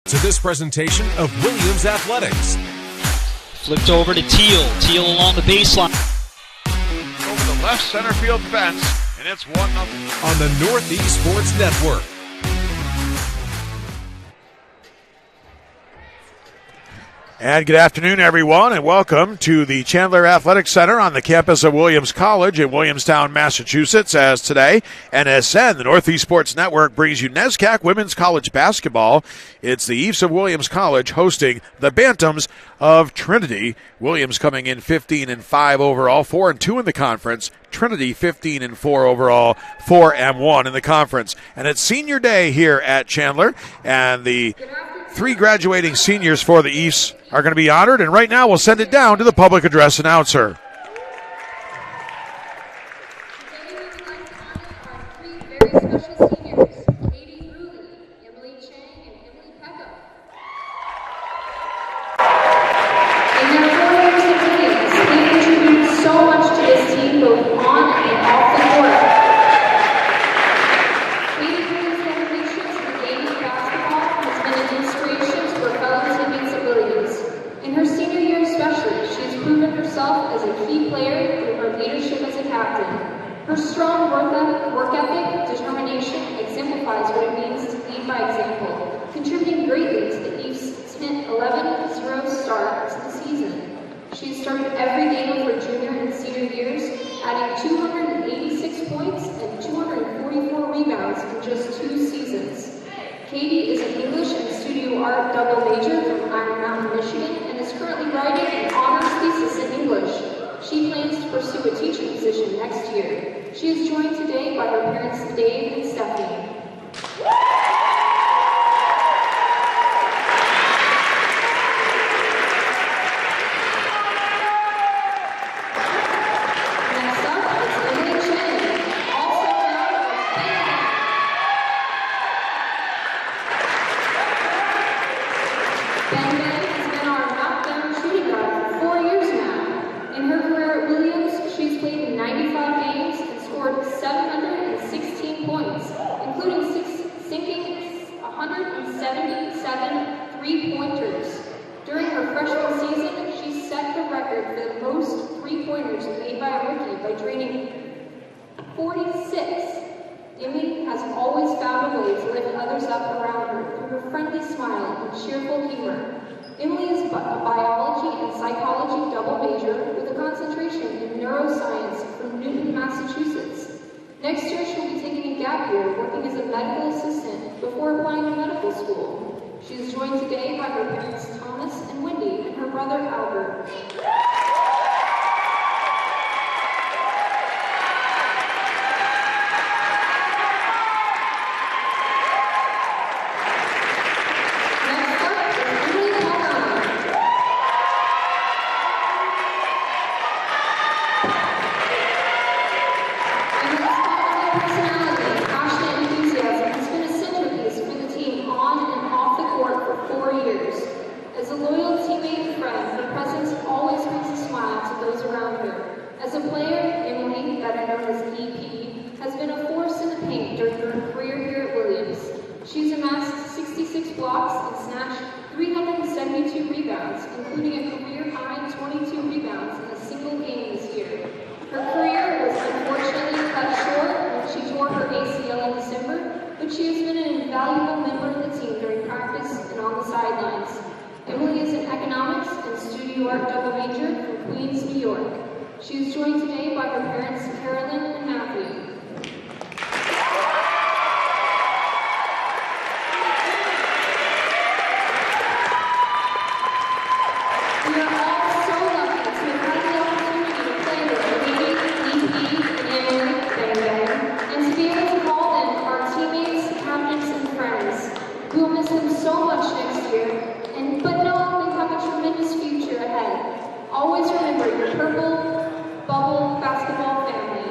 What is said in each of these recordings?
To this presentation of Williams Athletics. Flipped over to Teal. Teal along the baseline. Over the left center field fence, and it's 1-0. On the Northeast Sports Network. And good afternoon, everyone, and welcome to the Chandler Athletic Center on the campus of Williams College in Williamstown, Massachusetts, as today NSN, the Northeast Sports Network, brings you NESCAC Women's College Basketball. It's the Eves of Williams College hosting the Bantams of Trinity. Williams coming in 15-5 overall, 4-2 in the conference. Trinity 15-4 overall, 4-1 in the conference. And it's senior day here at Chandler, and the three graduating seniors for the Eves are going to be honored, and right now we'll send it down to the public address announcer. Her strong work ethic, determination exemplifies what it means to lead by example, contributing greatly to the Eves' 11-0 start to the season. She has started every game of her junior and senior years, adding 286 points and 244 rebounds in just 2 seasons. Katie is an English and studio art double major from Iron Mountain, Michigan, and is currently writing an honors thesis in English. She plans to pursue a teaching position next year. She is joined today by her parents, Dave and Stephanie. Next up is Emily Chen, also known as Ben. Ben has been our knockdown shooting guard for 4 years now. In her career at Williams, she's played in 95 games and scored 716 points, including sinking 177 three-pointers. During her freshman season, she set the record for the most three-pointers made by a rookie by draining 46. Emily has always found a way to lift others up around her through her friendly smile and cheerful humor. Emily is a biology and psychology double major with a concentration in neuroscience from Newton, Massachusetts. Next year, she'll be taking a gap year working as a medical assistant before applying to medical school. She is joined today by her parents Thomas and Wendy and her brother Albert. As a player, Emily, better known as EP, has been a force in the paint during her career here at Williams. She's amassed 66 blocks and snatched 372 rebounds, including a career-high 22 rebounds in a single game this year. Her career was unfortunately cut short when she tore her ACL in December, but she has been an invaluable member of the team during practice and on the sidelines. Emily is an economics and studio art double major from Queens, New York. She is joined today by her parents, Carolyn and Matthew. We are all so lucky to have had the opportunity to play with Katie, EP, and Emily, and to be able to call them our teammates, captains, and friends. We will miss them so much next year, but know they have a tremendous future ahead. Always remember your purple bubble basketball family.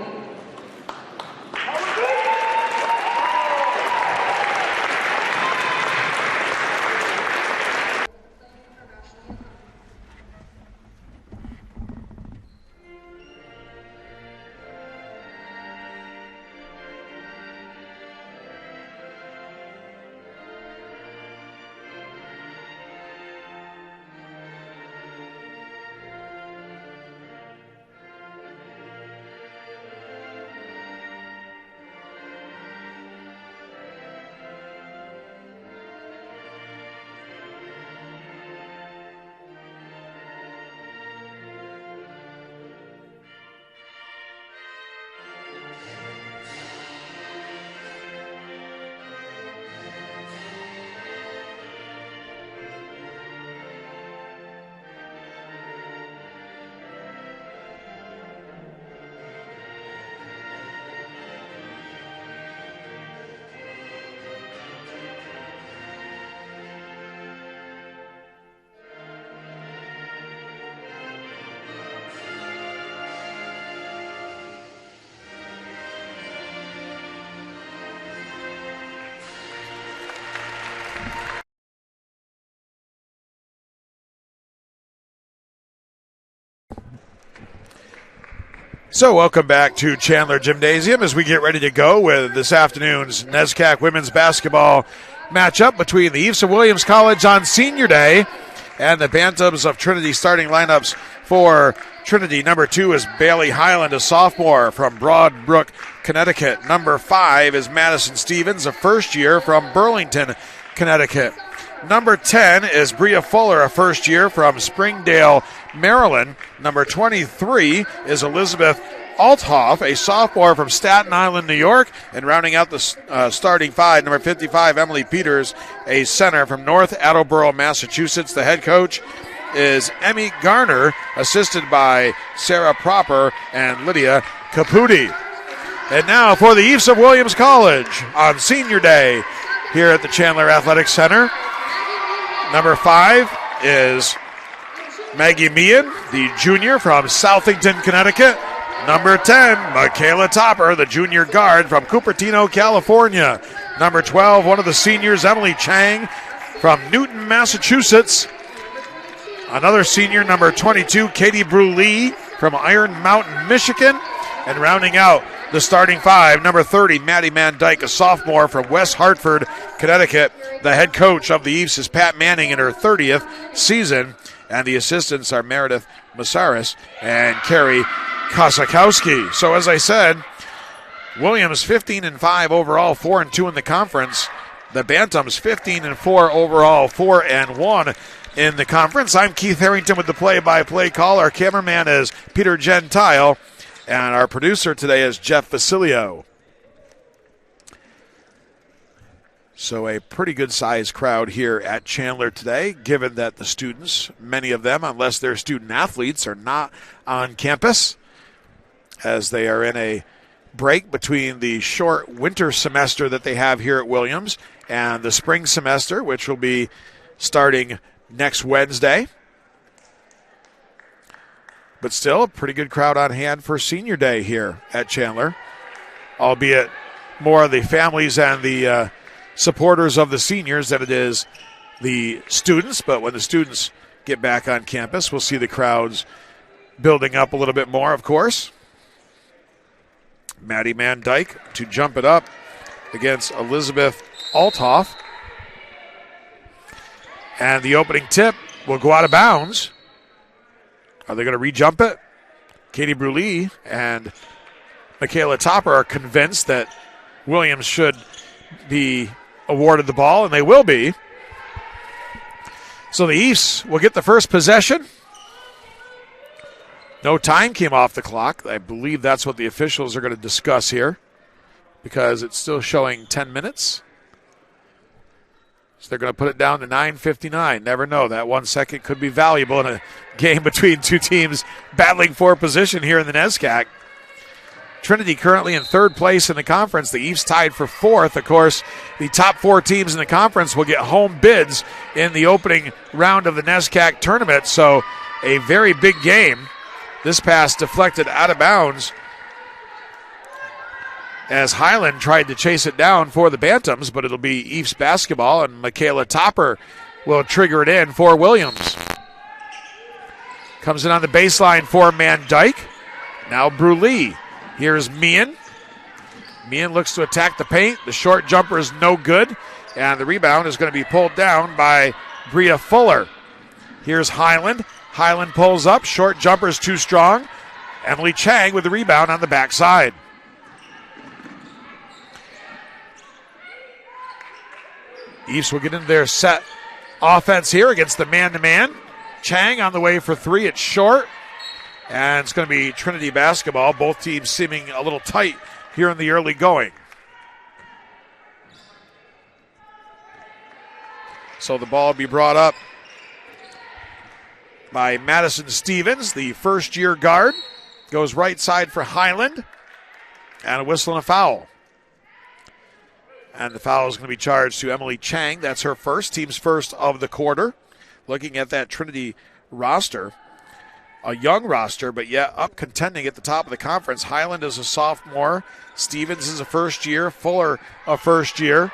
So welcome back to Chandler Gymnasium as we get ready to go with this afternoon's NESCAC women's basketball matchup between the Eves of Williams College on Senior Day and the Bantams of Trinity. Starting lineups for Trinity. Number 2 is Bailey Highland, a sophomore from Broadbrook, Connecticut. Number 5 is Madison Stevens, a first year from Burlington, Connecticut. Number 10 is Bria Fuller, a first year from Springdale, Maryland. Number 23 is Elizabeth Althoff, a sophomore from Staten Island, New York. And rounding out the starting 5, number 55, Emily Peters, a center from North Attleboro, Massachusetts. The head coach is Emmy Garner, assisted by Sarah Proper and Lydia Caputi. And now for the Eves of Williams College on Senior Day here at the Chandler Athletic Center. Number 5 is Maggie Meehan, the junior from Southington, Connecticut. Number 10, Michaela Topper, the junior guard from Cupertino, California. Number 12, one of the seniors, Emily Chang from Newton, Massachusetts. Another senior, number 22, Katie Bruley from Iron Mountain, Michigan. And rounding out the starting 5, number 30, Maddie Van Dyke, a sophomore from West Hartford, Connecticut. The head coach of the Eves is Pat Manning in her 30th season. And the assistants are Meredith Masaris and Carrie Kosakowski. So as I said, Williams 15-5 overall, 4-2 in the conference. The Bantams 15-4 overall, 4-1 in the conference. I'm Keith Harrington with the play-by-play call. Our cameraman is Peter Gentile, and our producer today is Jeff Vasilio. So a pretty good-sized crowd here at Chandler today, given that the students, many of them, unless they're student athletes, are not on campus, as they are in a break between the short winter semester that they have here at Williams and the spring semester, which will be starting next Wednesday. But still, a pretty good crowd on hand for Senior Day here at Chandler, albeit more of the families and the supporters of the seniors than it is the students. But when the students get back on campus, we'll see the crowds building up a little bit more, of course. Maddie Van Dyke to jump it up against Elizabeth Althoff. And the opening tip will go out of bounds. Are they going to re-jump it? Katie Bruley and Michaela Topper are convinced that Williams should be awarded the ball, and they will be. So the Eves will get the first possession. No time came off the clock. I believe that's what the officials are going to discuss here, because it's still showing 10 minutes. So they're going to put it down to 9:59. Never know. That 1 second could be valuable in a game between two teams battling for position here in the NESCAC. Trinity currently in third place in the conference. The Eves tied for fourth. Of course, the top 4 teams in the conference will get home bids in the opening round of the NESCAC tournament. So a very big game. This pass deflected out of bounds as Highland tried to chase it down for the Bantams, but it'll be Eves basketball, and Michaela Topper will trigger it in for Williams. Comes in on the baseline for Van Dyke. Now Bruley. Here's Meehan. Meehan looks to attack the paint. The short jumper is no good, and the rebound is going to be pulled down by Bria Fuller. Here's Highland. Highland pulls up. Short jumper is too strong. Emily Chang with the rebound on the backside. Eves will get into their set offense here against the man-to-man. Chang on the way for 3. It's short. And it's going to be Trinity basketball. Both teams seeming a little tight here in the early going. So the ball will be brought up by Madison Stevens, the first-year guard. Goes right side for Highland. And a whistle and a foul. And the foul is going to be charged to Emily Chang. That's her first, team's first of the quarter. Looking at that Trinity roster, a young roster, but yet up contending at the top of the conference. Highland is a sophomore. Stevens is a first year. Fuller a first year.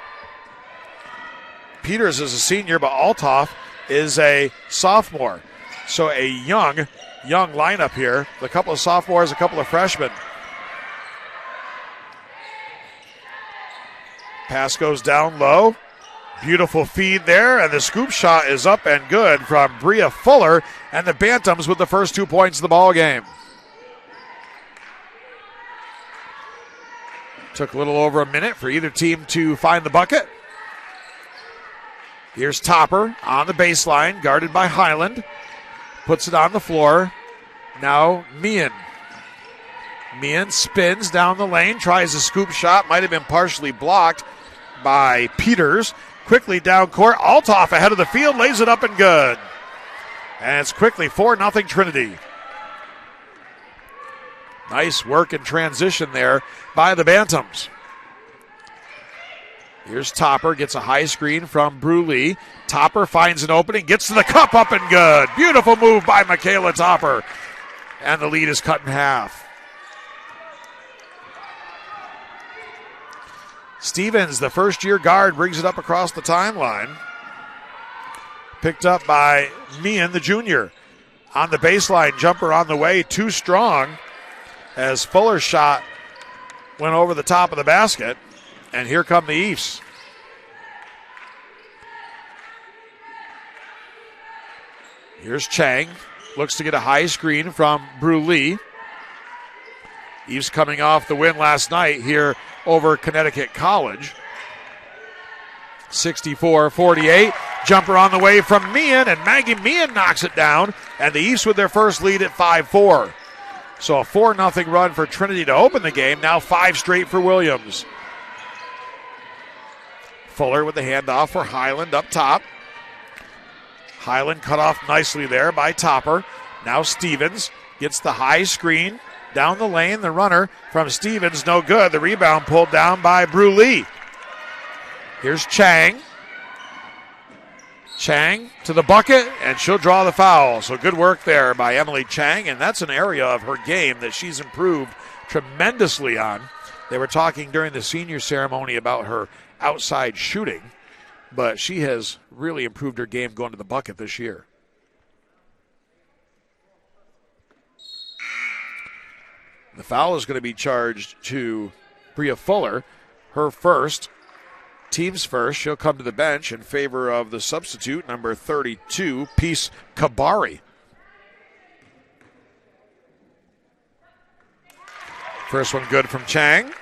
Peters is a senior, but Althoff is a sophomore. So a young lineup here. A couple of sophomores, a couple of freshmen. Pass goes down low. Beautiful feed there, and the scoop shot is up and good from Bria Fuller, and the Bantams with the first 2 points of the ball game. Took a little over a minute for either team to find the bucket. Here's Topper on the baseline, guarded by Highland. Puts it on the floor. Now Meehan. Meehan spins down the lane, tries a scoop shot, might have been partially blocked by Peters. Quickly down court, Altoff ahead of the field, lays it up and good. And it's quickly 4-0 Trinity. Nice work in transition there by the Bantams. Here's Topper, gets a high screen from Bruley. Topper finds an opening, gets to the cup, up and good. Beautiful move by Michaela Topper. And the lead is cut in half. Stevens, the first-year guard, brings it up across the timeline. Picked up by Meehan, the junior. On the baseline, jumper on the way, too strong. As Fuller's shot went over the top of the basket. And here come the Eafs. Here's Chang. Looks to get a high screen from Bruley. Eafs coming off the win last night here over Connecticut College. 64-48. Jumper on the way from Meehan, and Maggie Meehan knocks it down. And the Eafs with their first lead at 5-4. So a 4-0 run for Trinity to open the game. Now 5 straight for Williams. Fuller with the handoff for Highland up top. Highland cut off nicely there by Topper. Now Stevens gets the high screen down the lane. The runner from Stevens, no good. The rebound pulled down by Bruley. Here's Chang. Chang to the bucket, and she'll draw the foul. So good work there by Emily Chang, and that's an area of her game that she's improved tremendously on. They were talking during the senior ceremony about her outside shooting, but she has really improved her game going to the bucket this year. The foul is going to be charged to Bria Fuller, her first, team's first. She'll come to the bench in favor of the substitute, number 32, Peace Kabari. First one good from Chang.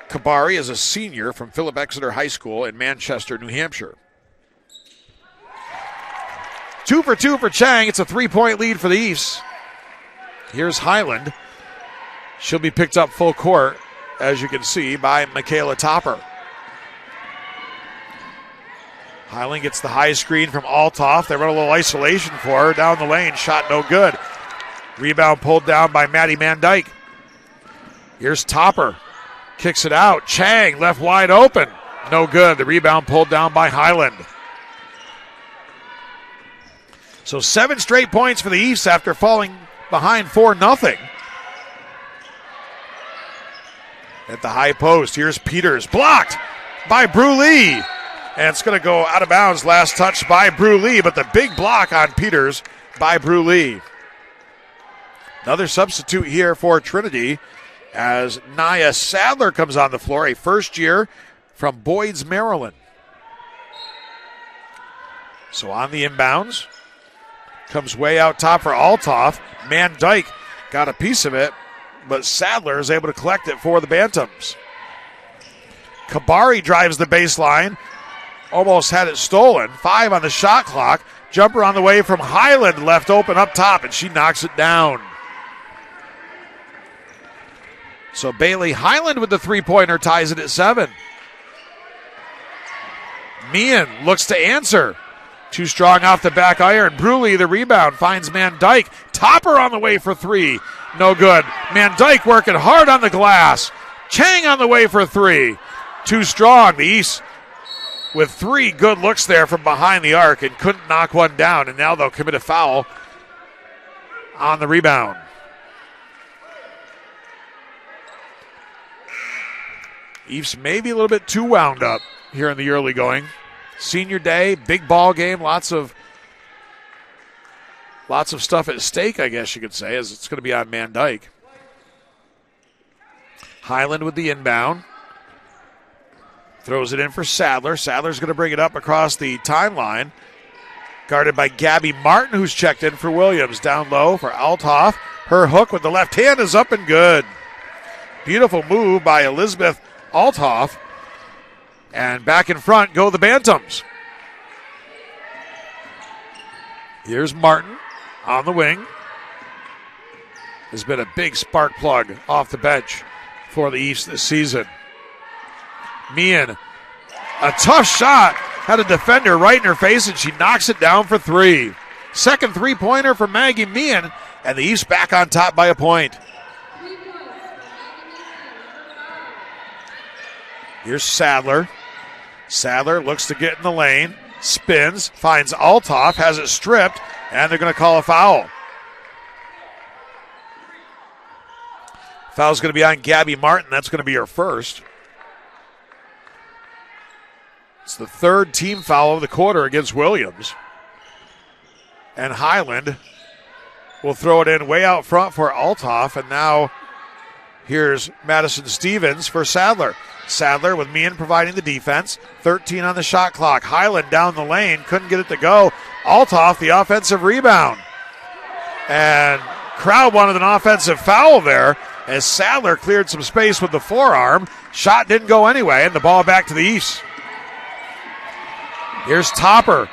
Kabari is a senior from Philip Exeter High School in Manchester, New Hampshire. 2 for 2 for Chang. It's a 3-point lead for the Eafs. Here's Highland. She'll be picked up full court, as you can see, by Michaela Topper. Highland gets the high screen from Altoff. They run a little isolation for her. Down the lane, shot no good. Rebound pulled down by Maddie Mandyke. Here's Topper. Kicks it out. Chang left wide open. No good. The rebound pulled down by Highland. So 7 straight points for the Eafs after falling behind 4-0. At the high post, here's Peters. Blocked by Bruley. And it's going to go out of bounds. Last touch by Bruley, but the big block on Peters by Bruley. Another substitute here for Trinity as Nia Sadler comes on the floor, a first year from Boyd's, Maryland. So on the inbounds, comes way out top for Altoff. Mandyke got a piece of it, but Sadler is able to collect it for the Bantams. Kabari drives the baseline, almost had it stolen. 5 on the shot clock. Jumper on the way from Highland, left open up top, and she knocks it down. So Bailey Highland with the three-pointer ties it at 7. Meehan looks to answer. Too strong off the back iron. Bruley, the rebound, finds Mandyke. Topper on the way for 3. No good. Mandyke working hard on the glass. Chang on the way for 3. Too strong. The East with 3 good looks there from behind the arc and couldn't knock one down. And now they'll commit a foul on the rebound. East maybe a little bit too wound up here in the early going. Senior day, big ball game, lots of Lots of stuff at stake, I guess you could say, as it's going to be on Van Dyke. Highland with the inbound. Throws it in for Sadler. Sadler's going to bring it up across the timeline. Guarded by Gabby Martin, who's checked in for Williams. Down low for Althoff. Her hook with the left hand is up and good. Beautiful move by Elizabeth Althoff. And back in front go the Bantams. Here's Martin on the wing. Has been a big spark plug off the bench for the East this season. Meehan, a tough shot. Had a defender right in her face, and she knocks it down for three. Second three-pointer for Maggie Meehan, and the East back on top by a point. Here's Sadler. Sadler looks to get in the lane, spins, finds Althoff, has it stripped, and they're going to call a foul. Foul's going to be on Gabby Martin. That's going to be her first. It's the third team foul of the quarter against Williams. And Highland will throw it in way out front for Althoff. And now here's Madison Stevens for Sadler. Sadler with Meehan providing the defense. 13 on the shot clock. Highland down the lane. Couldn't get it to go. Althoff the offensive rebound. And crowd wanted an offensive foul there as Sadler cleared some space with the forearm. Shot didn't go anyway, and the ball back to the East. Here's Topper.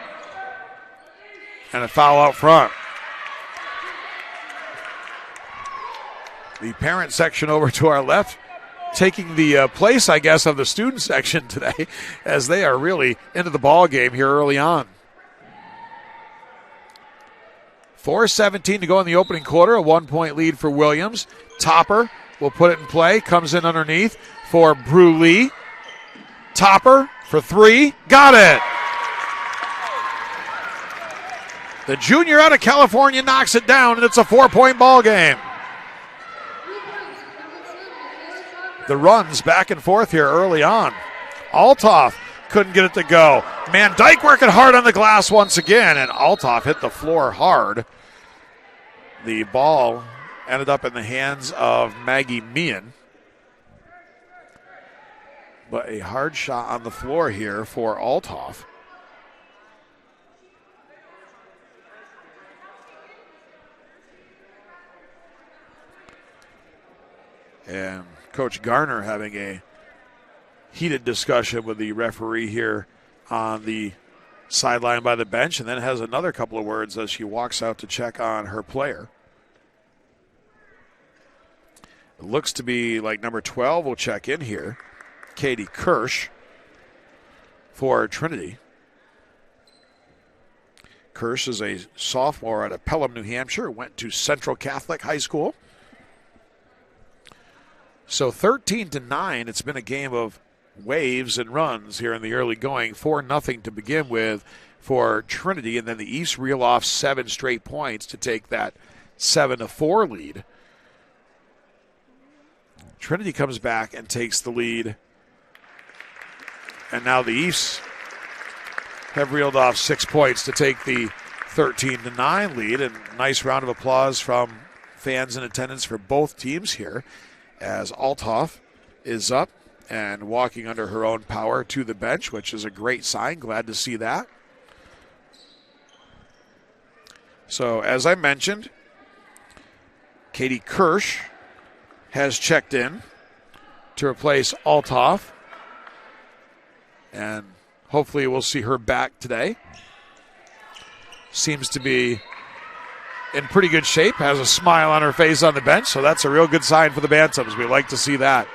And a foul out front. The parent section over to our left taking the place, I guess, of the student section today as they are really into the ball game here early on. 4:17 to go in the opening quarter, a 1-point lead for Williams. Topper will put it in play, comes in underneath for Bruley. Topper for three, got it! The junior out of California knocks it down, and it's a 4-point ball game. The runs back and forth here early on. Althoff couldn't get it to go. Van Dyke working hard on the glass once again, and Althoff hit the floor hard. The ball ended up in the hands of Maggie Meehan. But a hard shot on the floor here for Althoff. And Coach Garner having a heated discussion with the referee here on the sideline by the bench, and then has another couple of words as she walks out to check on her player. It looks to be like number 12 will check in here, Katie Kirsch for Trinity. Kirsch is a sophomore out of Pelham, New Hampshire, went to Central Catholic High School. So 13-9, it's been a game of waves and runs here in the early going. 4-0 to begin with for Trinity, and then the East reel off 7 straight points to take that 7-4 lead. Trinity comes back and takes the lead, and now the East have reeled off 6 points to take the 13-9 lead. And nice round of applause from fans in attendance for both teams here, as Althoff is up and walking under her own power to the bench, which is a great sign. Glad to see that. So, as I mentioned, Katie Kirsch has checked in to replace Althoff, and hopefully we'll see her back today. Seems to be in pretty good shape, has a smile on her face on the bench, so that's a real good sign for the Bantams. We like to see that.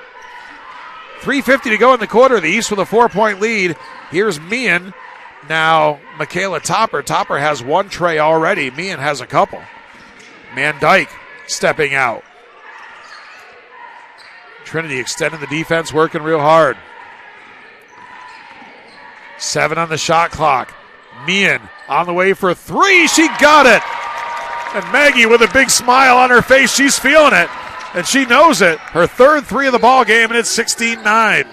3:50 to go in the quarter. The East with a 4-point lead. Here's Meehan. Now Michaela Topper. Topper has one tray already. Meehan has a couple. Van Dyke stepping out. Trinity extending the defense, working real hard. 7 on the shot clock. Meehan on the way for 3. She got it. And Maggie with a big smile on her face. She's feeling it, and she knows it. Her third 3 of the ball game, and it's 16-9.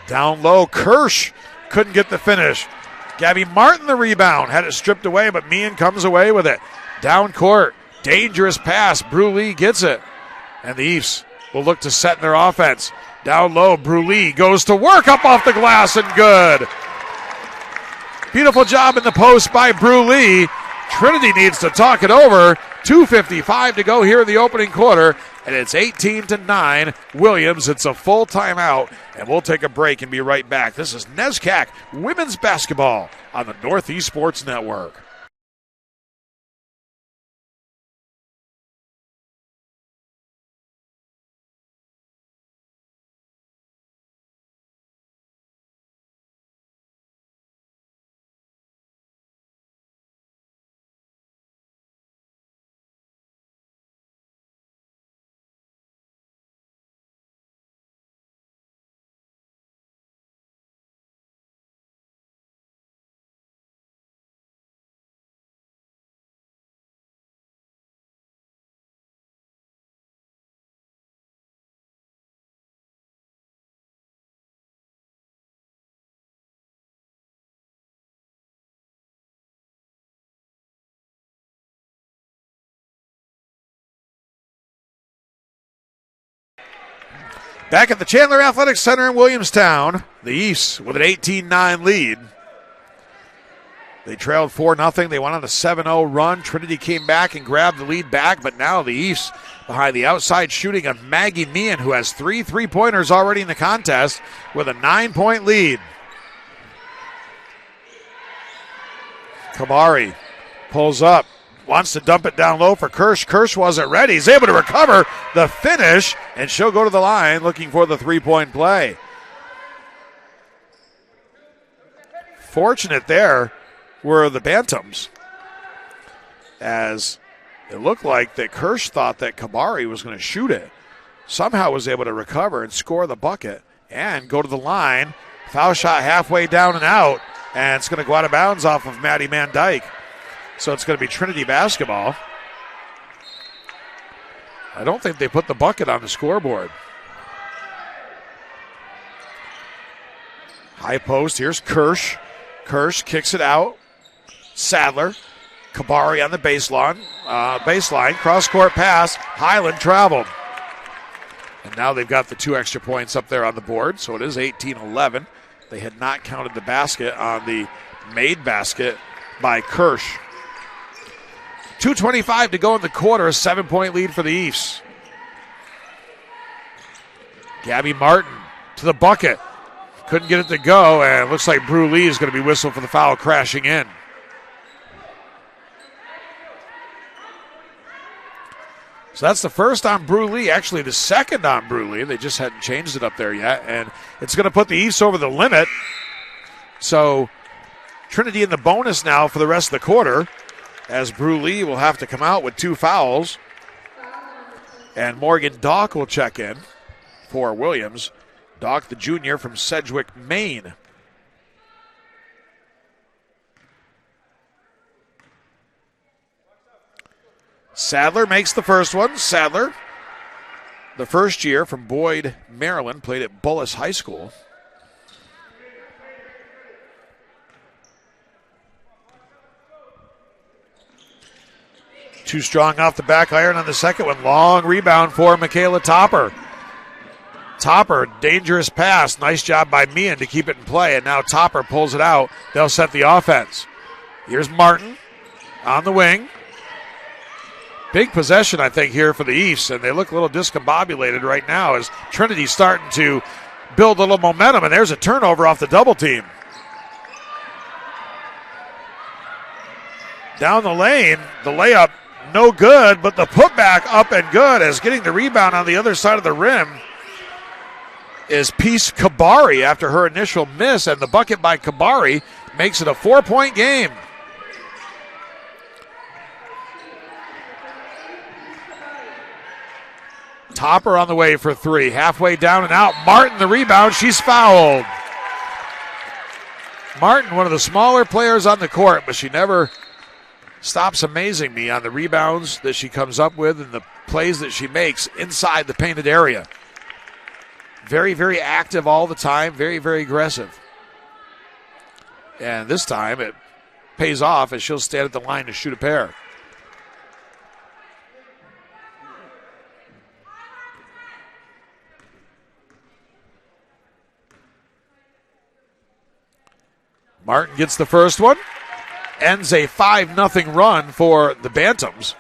Down low, Kirsch couldn't get the finish. Gabby Martin the rebound. Had it stripped away, but Meehan comes away with it. Down court. Dangerous pass. Bruley gets it. And the East will look to set in their offense. Down low, Bruley goes to work up off the glass and good. Beautiful job in the post by Bruley. Trinity needs to talk it over. 2:55 to go here in the opening quarter, and it's 18-9. Williams, it's a full timeout, and we'll take a break and be right back. This is NESCAC Women's Basketball on the Northeast Sports Network. Back at the Chandler Athletics Center in Williamstown, the East with an 18-9 lead. They trailed 4-0. They went on a 7-0 run. Trinity came back and grabbed the lead back, but now the East behind the outside shooting of Maggie Meehan, who has 3 3-pointers already in the contest with a 9-point lead. Kabari pulls up. Wants to dump it down low for Kirsch. Kirsch wasn't ready. He's able to recover the finish, and she'll go to the line looking for the 3-point play. Fortunate there were the Bantams, as it looked like that Kirsch thought that Kabari was going to shoot it. Somehow was able to recover and score the bucket and go to the line. Foul shot halfway down and out, and it's going to go out of bounds off of Maddie Van Dyke. So it's going to be Trinity basketball. I don't think they put the bucket on the scoreboard. High post. Here's Kirsch. Kirsch kicks it out. Sadler. Kabari on the baseline. Cross-court pass. Highland traveled. And now they've got the 2 extra points up there on the board. So it is 18-11. They had not counted the basket on the made basket by Kirsch. 2:25 to go in the quarter, a 7-point lead for the East. Gabby Martin to the bucket. Couldn't get it to go, and it looks like Bruley is going to be whistled for the foul crashing in. So that's the first on Bruley, actually the second on Bruley. They just hadn't changed it up there yet, and it's going to put the East over the limit. So Trinity in the bonus now for the rest of the quarter, as Bruley will have to come out with 2 fouls. And Morgan Dock will check in for Williams. Dock, the junior from Sedgwick, Maine. Sadler makes the first one. Sadler, the first year from Boyd, Maryland, played at Bullis High School. Too strong off the back iron on the second one. Long rebound for Michaela Topper. Topper, dangerous pass. Nice job by Meehan to keep it in play. And now Topper pulls it out. They'll set the offense. Here's Martin on the wing. Big possession, I think, here for the East. And they look a little discombobulated right now as Trinity's starting to build a little momentum. And there's a turnover off the double team. Down the lane, the layup no good, but the putback up and good, as getting the rebound on the other side of the rim is Peace Kabari after her initial miss, and the bucket by Kabari makes it a 4-point game. Topper on the way for 3, halfway down and out. Martin the rebound, she's fouled. Martin, one of the smaller players on the court, but she never stops amazing me on the rebounds that she comes up with and the plays that she makes inside the painted area. Very, very active all the time. Very, very aggressive. And this time it pays off as she'll stand at the line to shoot a pair. Martin gets the first one. Ends a 5-0 run for the Bantams.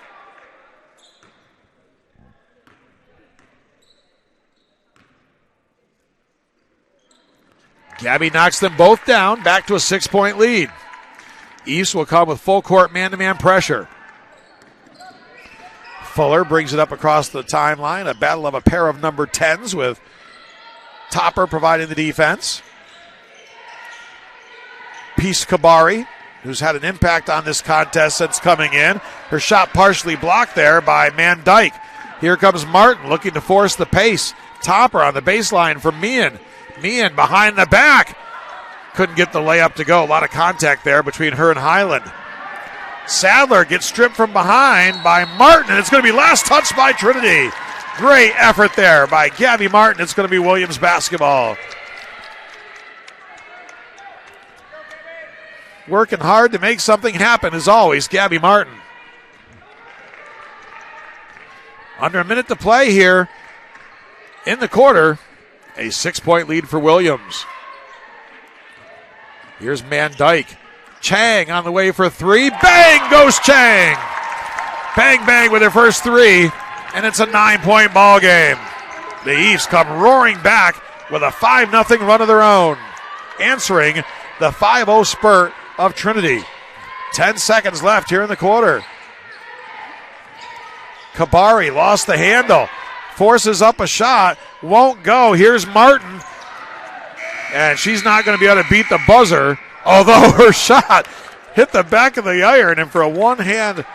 Gabby knocks them both down, back to a 6-point lead. East will come with full court man-to-man pressure. Fuller brings it up across the timeline. A battle of a pair of number 10s with Topper providing the defense. Peace Kabari, who's had an impact on this contest since coming in. Her shot partially blocked there by Van Dyke. Here comes Martin looking to force the pace. Topper on the baseline for Meehan. Meehan behind the back. Couldn't get the layup to go. A lot of contact there between her and Highland. Sadler gets stripped from behind by Martin, and it's going to be last touch by Trinity. Great effort there by Gabby Martin. It's going to be Williams basketball. Working hard to make something happen, as always, Gabby Martin. Under a minute to play here in the quarter. A 6-point lead for Williams. Here's Van Dyke. Chang on the way for three. Bang goes Chang. Bang, bang with their first three. And it's a 9-point ball game. The East come roaring back with a 5-0 run of their own. Answering the 5-0 spurt of Trinity. 10 seconds left here in the quarter. Kabari lost the handle. Forces up a shot. Won't go. Here's Martin. And she's not going to be able to beat the buzzer. Although her shot hit the back of the iron. And for a one-hand,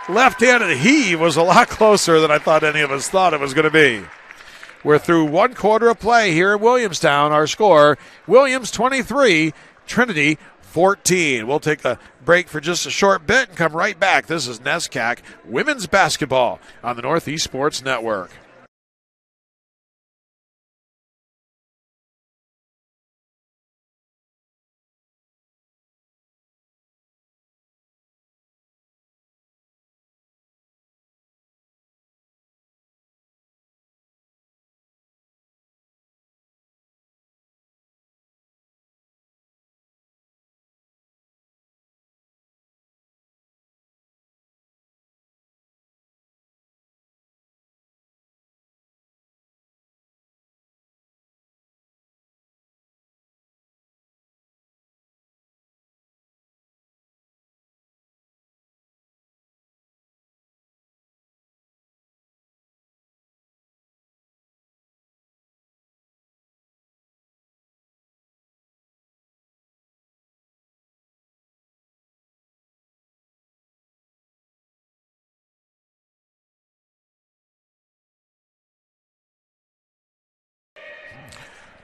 left-handed heave was a lot closer than I thought any of us thought it was going to be. We're through one quarter of play here in Williamstown. Our score, Williams 23, Trinity 14. We'll take a break for just a short bit and come right back. This is NESCAC Women's Basketball on the Northeast Sports Network.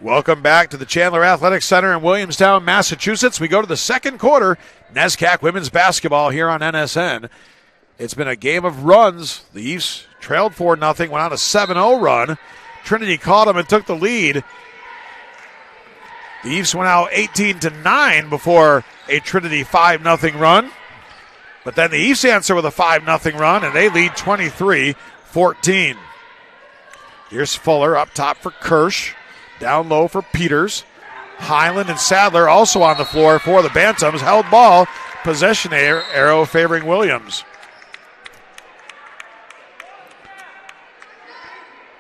Welcome back to the Chandler Athletic Center in Williamstown, Massachusetts. We go to the second quarter. NESCAC Women's Basketball here on NSN. It's been a game of runs. The East trailed 4-0, went on a 7-0 run. Trinity caught them and took the lead. The East went out 18-9 before a Trinity 5-0 run. But then the East answer with a 5-0 run, and they lead 23-14. Here's Fuller up top for Kirsch. Down low for Peters. Highland and Sadler also on the floor for the Bantams. Held ball. Possession arrow favoring Williams.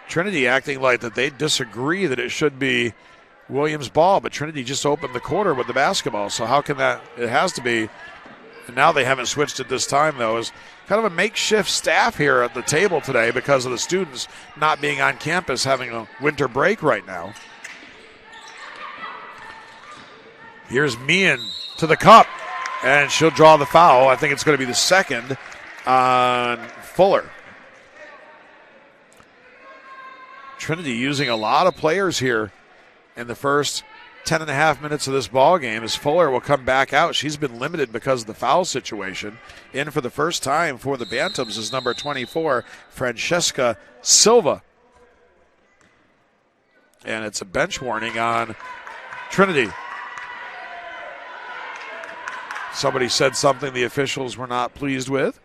Trinity acting like that they disagree that it should be Williams' ball, but Trinity just opened the quarter with the basketball. So how can that? It has to be. And now they haven't switched it this time, though. It's kind of a makeshift staff here at the table today because of the students not being on campus, having a winter break right now. Here's Meehan to the cup, and she'll draw the foul. I think it's going to be the second on Fuller. Trinity using a lot of players here in the first 10.5 minutes of this ball game as Fuller will come back out. She's been limited because of the foul situation. In for the first time for the Bantams is number 24, Francesca Silva. And it's a bench warning on Trinity. Somebody said something the officials were not pleased with.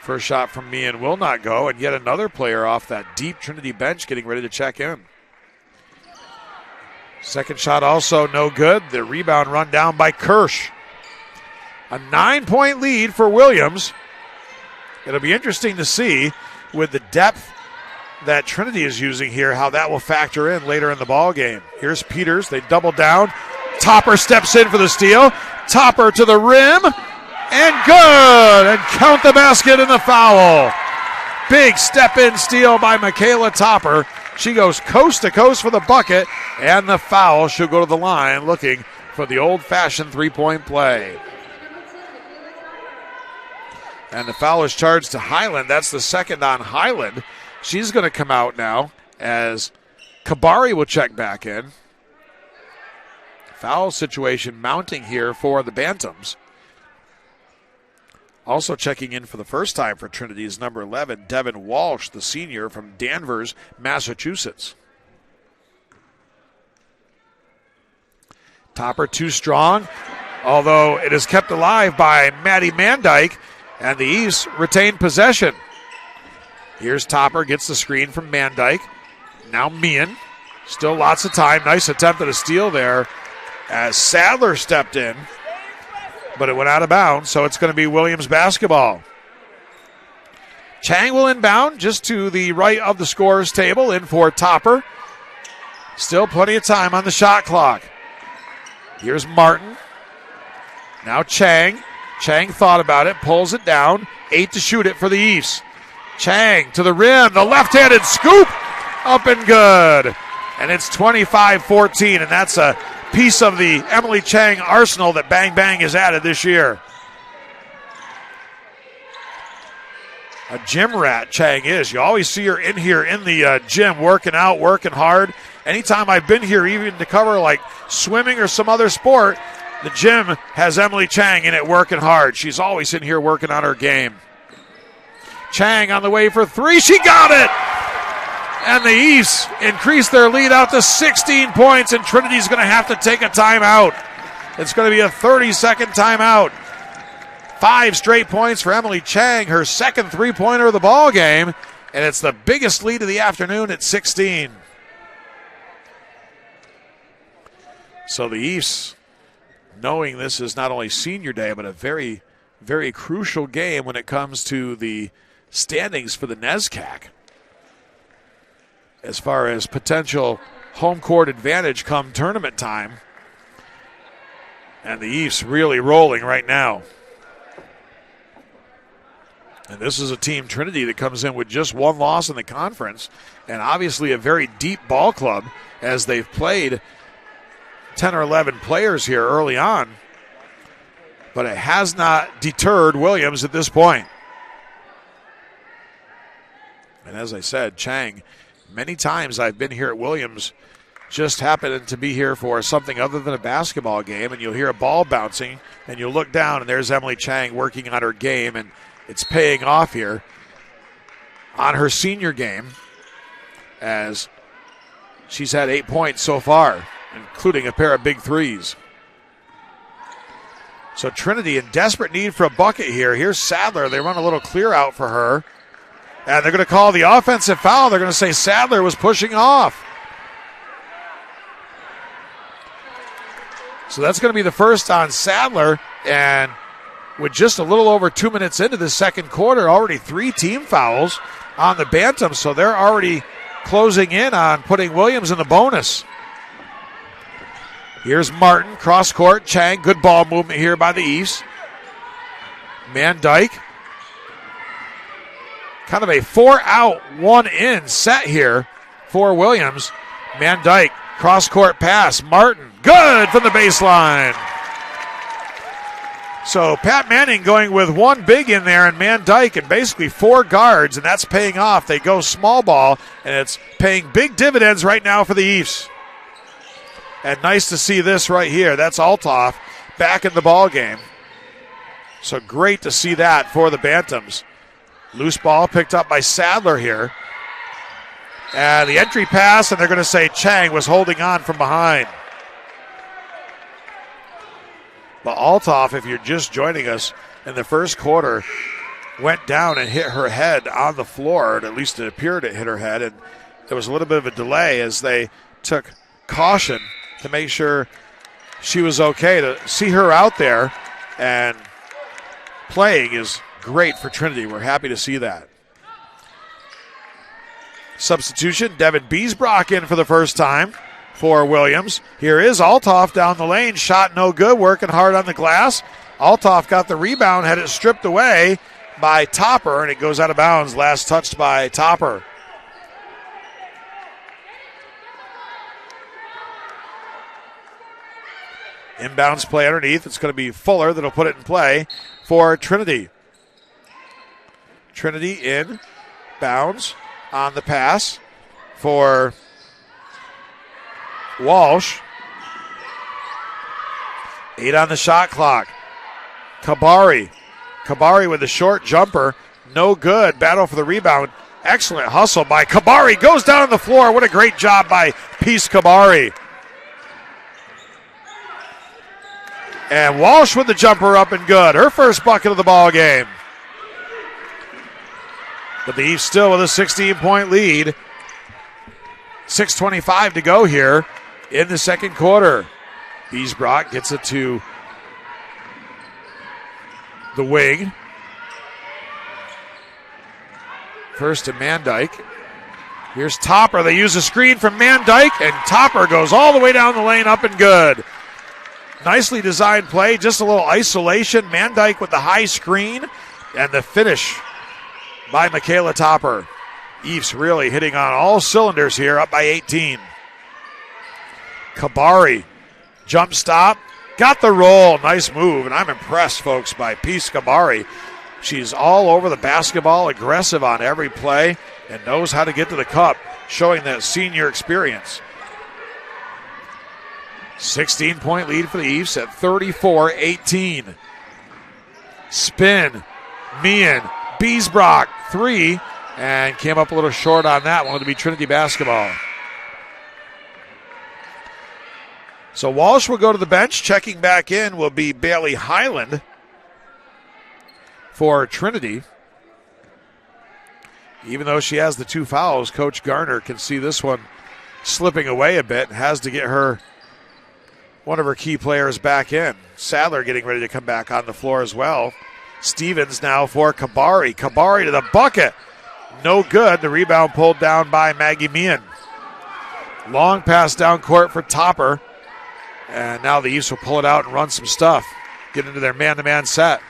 First shot from Meehan will not go, and yet another player off that deep Trinity bench getting ready to check in. Second shot also no good. The rebound run down by Kirsch. A 9-point lead for Williams. It'll be interesting to see with the depth that Trinity is using here how that will factor in later in the ball game. Here's Peters. They double down. Topper steps in for the steal. Topper to the rim. And good! And count the basket and the foul. Big step-in steal by Michaela Topper. She goes coast to coast for the bucket, and the foul. She'll go to the line looking for the old-fashioned three-point play. And the foul is charged to Highland. That's the second on Highland. She's going to come out now as Kabari will check back in. Foul situation mounting here for the Bantams. Also checking in for the first time for Trinity is number 11, Devin Walsh, the senior from Danvers, Massachusetts. Topper too strong, although it is kept alive by Maddie Mandyke, and the East retain possession. Here's Topper, gets the screen from Mandyke. Now Meehan, still lots of time. Nice attempt at a steal there as Sadler stepped in, but it went out of bounds, so it's going to be Williams basketball. Chang will inbound just to the right of the scorer's table, in for Topper. Still plenty of time on the shot clock. Here's Martin. Now Chang. Chang thought about it, pulls it down. 8 to shoot it for the East. Chang to the rim, the left-handed scoop, up and good. And it's 25-14, and that's a piece of the Emily Chang arsenal that Bang Bang has added this year. A gym rat, Chang is. You always see her in here in the gym working out, working hard. Anytime I've been here, even to cover like swimming or some other sport, the gym has Emily Chang in it working hard. She's always in here working on her game. Chang on the way for three. She got it! And the East increase their lead out to 16 points, and Trinity's going to have to take a timeout. It's going to be a 30-second timeout. 5 straight points for Emily Chang, her second three-pointer of the ball game, and it's the biggest lead of the afternoon at 16. So the East, knowing this is not only senior day, but a very, very crucial game when it comes to the standings for the NESCAC, as far as potential home court advantage come tournament time. And the East really rolling right now. And this is a team, Trinity, that comes in with just one loss in the conference, and obviously a very deep ball club as they've played 10 or 11 players here early on. But it has not deterred Williams at this point. And as I said, Chang, many times I've been here at Williams, just happening to be here for something other than a basketball game, and you'll hear a ball bouncing, and you'll look down, and there's Emily Chang working on her game, and it's paying off here on her senior game, as she's had 8 points so far, including a pair of big threes. So Trinity in desperate need for a bucket here. Here's Sadler. They run a little clear out for her. And they're going to call the offensive foul. They're going to say Sadler was pushing off. So that's going to be the first on Sadler. And with just a little over 2 minutes into the second quarter, already 3 team fouls on the Bantams. So they're already closing in on putting Williams in the bonus. Here's Martin, cross court. Chang, good ball movement here by the East. Mandyke. Kind of a 4-out, 1-in set here for Williams. Mandyke, cross-court pass. Martin, good from the baseline. So Pat Manning going with one big in there and Mandyke and basically 4 guards, and that's paying off. They go small ball, and it's paying big dividends right now for the East. And nice to see this right here. That's Althoff back in the ball game. So great to see that for the Bantams. Loose ball picked up by Sadler here. And the entry pass, and they're going to say Chang was holding on from behind. But Althoff, if you're just joining us, in the first quarter, went down and hit her head on the floor. At least it appeared it hit her head. And there was a little bit of a delay as they took caution to make sure she was okay. To see her out there and playing is great for Trinity. We're happy to see that. Substitution, Devin Biesbrock in for the first time for Williams. Here is Althoff down the lane. Shot no good, working hard on the glass. Althoff got the rebound, had it stripped away by Topper, and it goes out of bounds. Last touched by Topper. Inbounds play underneath. It's going to be Fuller that'll put it in play for Trinity. Trinity in bounds on the pass for Walsh. 8 on the shot clock. Kabari with the short jumper. No good. Battle for the rebound. Excellent hustle by Kabari. Goes down on the floor. What a great job by Peace Kabari. And Walsh with the jumper up and good. Her first bucket of the ball game. But the East still with a 16-point lead. 6:25 to go here in the second quarter. Biesbrock gets it to the wing. First to Mandyke. Here's Topper. They use a screen from Mandyke, and Topper goes all the way down the lane, up and good. Nicely designed play, just a little isolation. Mandyke with the high screen, and the finish by Michaela Topper. East really hitting on all cylinders here, up by 18. Kabari, jump stop, got the roll. Nice move, and I'm impressed, folks, by Peace Kabari. She's all over the basketball, aggressive on every play, and knows how to get to the cup, showing that senior experience. 16-point lead for the East at 34-18. Spin, Meehan, Biesbrock, 3, and came up a little short on that one. It'll be Trinity basketball. So Walsh will go to the bench. Checking back in will be Bailey Highland for Trinity. Even though she has the 2 fouls, Coach Garner can see this one slipping away a bit and has to get one of her key players back in. Sadler getting ready to come back on the floor as well. Stevens now for Kabari. Kabari to the bucket. No good. The rebound pulled down by Maggie Meehan. Long pass down court for Topper. And now the East will pull it out and run some stuff. Get into their man-to-man set.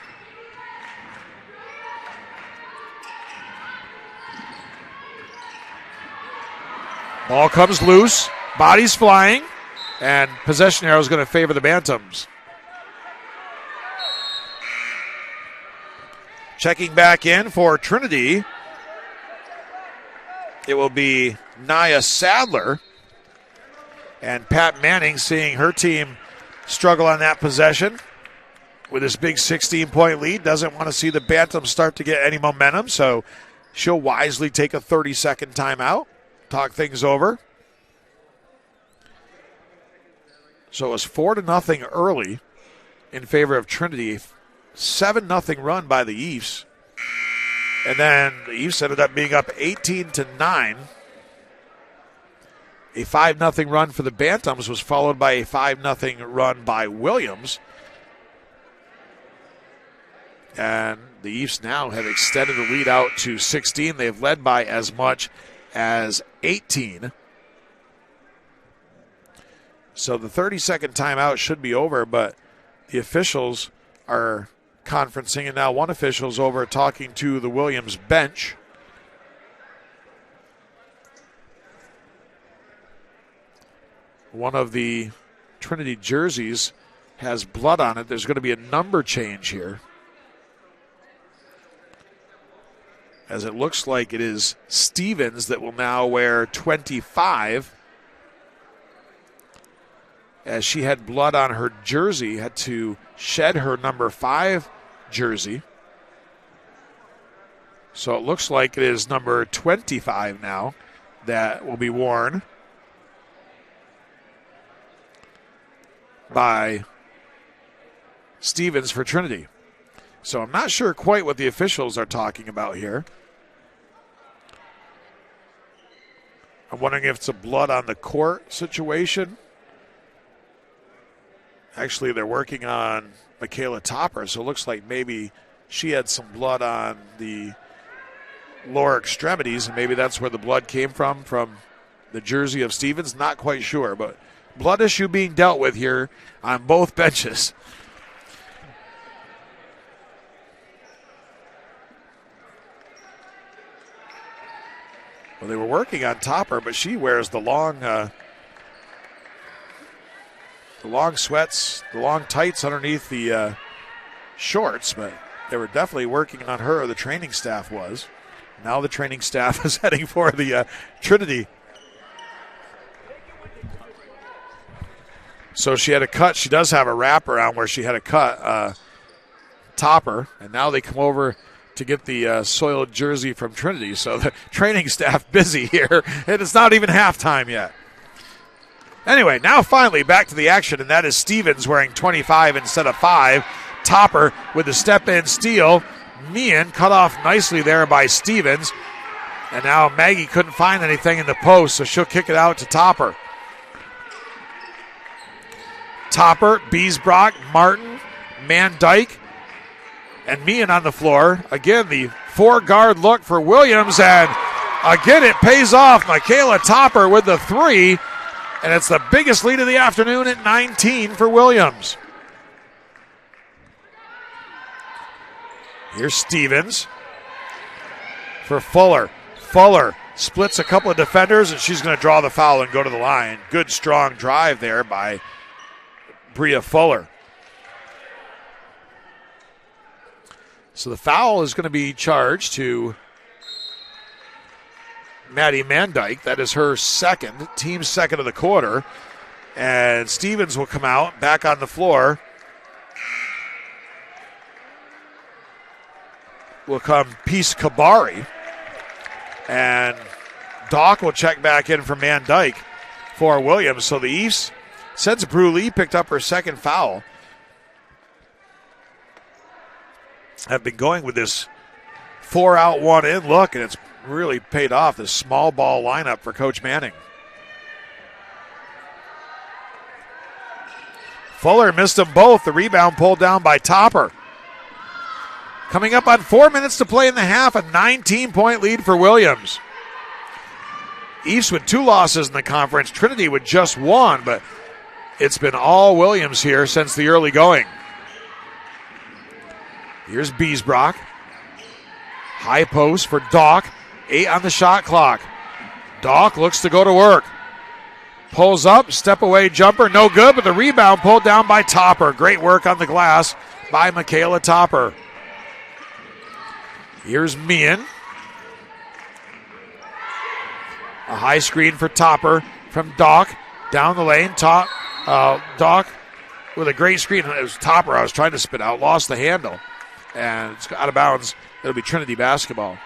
Ball comes loose. Bodies flying. And possession arrow is going to favor the Bantams. Checking back in for Trinity, it will be Nia Sadler. And Pat Manning, seeing her team struggle on that possession with this big 16-point lead, doesn't want to see the Bantams start to get any momentum, so she'll wisely take a 30-second timeout, talk things over. So it was 4-0 early in favor of Trinity. 7-0 run by the East. And then the East ended up being up 18-9. A 5-0 run for the Bantams was followed by a 5-0 run by Williams. And the East now have extended the lead out to 16. They've led by as much as 18. So the 30-second timeout should be over, but the officials are conferencing, and now one official's over talking to the Williams bench. One of the Trinity jerseys has blood on it. There's going to be a number change here, as it looks like it is Stevens that will now wear 25. As she had blood on her jersey, had to shed her number 5 jersey. So it looks like it is number 25 now that will be worn by Stevens for Trinity. So I'm not sure quite what the officials are talking about here. I'm wondering if it's a blood on the court situation. Actually, they're working on Michaela Topper, so it looks like maybe she had some blood on the lower extremities, and maybe that's where the blood came from the jersey of Stevens. Not quite sure, but blood issue being dealt with here on both benches. Well, they were working on Topper, but she wears the long sweats, the long tights underneath the shorts, but they were definitely working on her. The training staff was. Now the training staff is heading for the Trinity. So she had a cut. She does have a wraparound where she had a cut Topper, and now they come over to get the soiled jersey from Trinity. So the training staff busy here, and it's not even halftime yet. Anyway, now finally back to the action, and that is Stevens wearing 25 instead of 5. Topper with the step-in steal. Meehan cut off nicely there by Stevens. And now Maggie couldn't find anything in the post, so she'll kick it out to Topper. Topper, Biesbrock, Martin, Van Dyke, and Meehan on the floor. Again, the 4-guard look for Williams, and again it pays off. Michaela Topper with the 3, and it's the biggest lead of the afternoon at 19 for Williams. Here's Stevens for Fuller. Fuller splits a couple of defenders, and she's going to draw the foul and go to the line. Good, strong drive there by Bria Fuller. So the foul is going to be charged to Maddie Mandyke. That is her second, team second of the quarter. And Stevens will come out back on the floor. Will come Peace Kabari. And Doc will check back in for Van Dyke for Williams. So the East, since Bruley picked up her second foul, have been going with this 4-out, 1-in look, and it's really paid off, this small ball lineup for Coach Manning. Fuller missed them both. The rebound pulled down by Topper. Coming up on 4 minutes to play in the half, a 19-point lead for Williams. East with 2 losses in the conference, Trinity with just 1, but it's been all Williams here since the early going. Here's Biesbrock. High post for Doc. 8 on the shot clock. Doc looks to go to work. Pulls up, step away jumper, no good, but the rebound pulled down by Topper. Great work on the glass by Michaela Topper. Here's Meehan. A high screen for Topper from Doc. Down the lane, Doc with a great screen. It was Topper I was trying to spit out. Lost the handle. And it's out of bounds. It'll be Trinity basketball.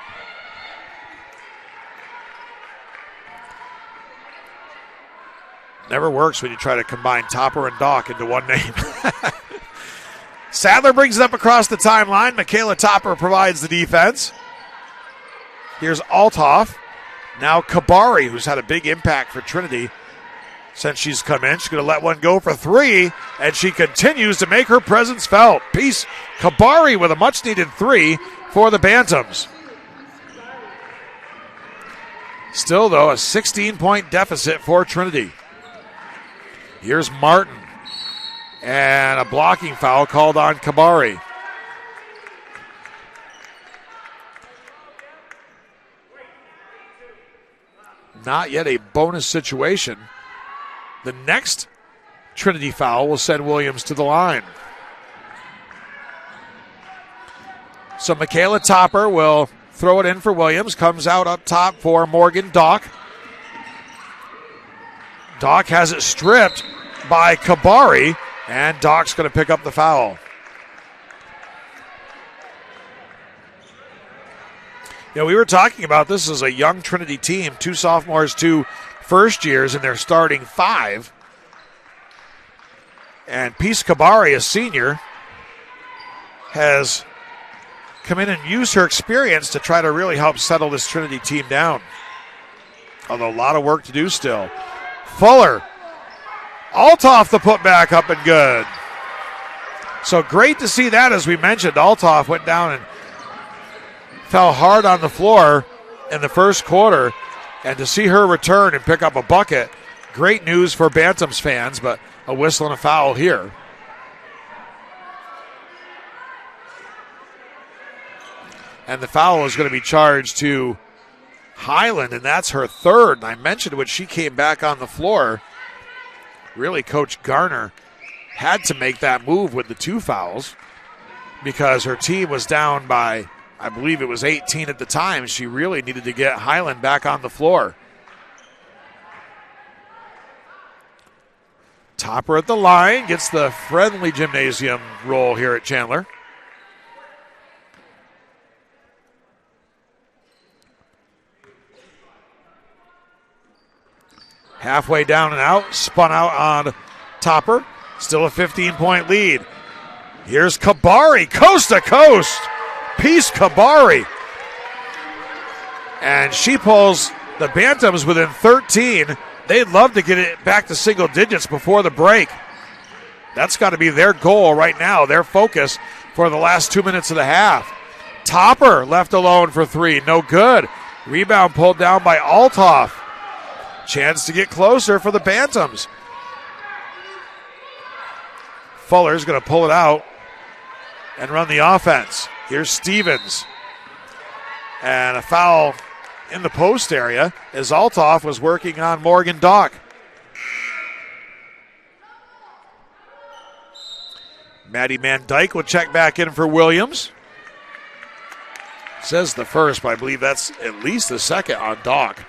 Never works when you try to combine Topper and Doc into one name. Sadler brings it up across the timeline. Michaela Topper provides the defense. Here's Althoff. Now Kabari, who's had a big impact for Trinity since she's come in. She's going to let one go for 3, and she continues to make her presence felt. Peace Kabari with a much-needed 3 for the Bantams. Still, though, a 16-point deficit for Trinity. Here's Martin. And a blocking foul called on Kabari. Not yet a bonus situation. The next Trinity foul will send Williams to the line. So Michaela Topper will throw it in for Williams. Comes out up top for Morgan Doc. Doc has it stripped by Kabari, and Doc's going to pick up the foul. Yeah, we were talking about this as a young Trinity team, 2 sophomores, 2 first years, and they're starting 5. And Peace Kabari, a senior, has come in and used her experience to try to really help settle this Trinity team down. Although a lot of work to do still. Fuller, Altoff the putback up and good. So great to see that. As we mentioned, Altoff went down and fell hard on the floor in the first quarter, and to see her return and pick up a bucket, great news for Bantams fans, but a whistle and a foul here. And the foul is going to be charged to Highland, and that's her third. And I mentioned when she came back on the floor, really Coach Garner had to make that move with the 2 fouls because her team was down by, I believe it was 18 at the time. She really needed to get Highland back on the floor. Topper at the line, gets the friendly gymnasium roll here at Chandler. Halfway down and out, spun out on Topper. Still a 15-point lead. Here's Kabari, coast to coast. Peace Kabari. And she pulls the Bantams within 13. They'd love to get it back to single digits before the break. That's got to be their goal right now, their focus for the last 2 minutes of the half. Topper left alone for 3, no good. Rebound pulled down by Altoff. Chance to get closer for the Bantams. Fuller's going to pull it out and run the offense. Here's Stevens. And a foul in the post area as Altoff was working on Morgan Dock. Maddie Van Dyke will check back in for Williams. Says the first, but I believe that's at least the second on Dock.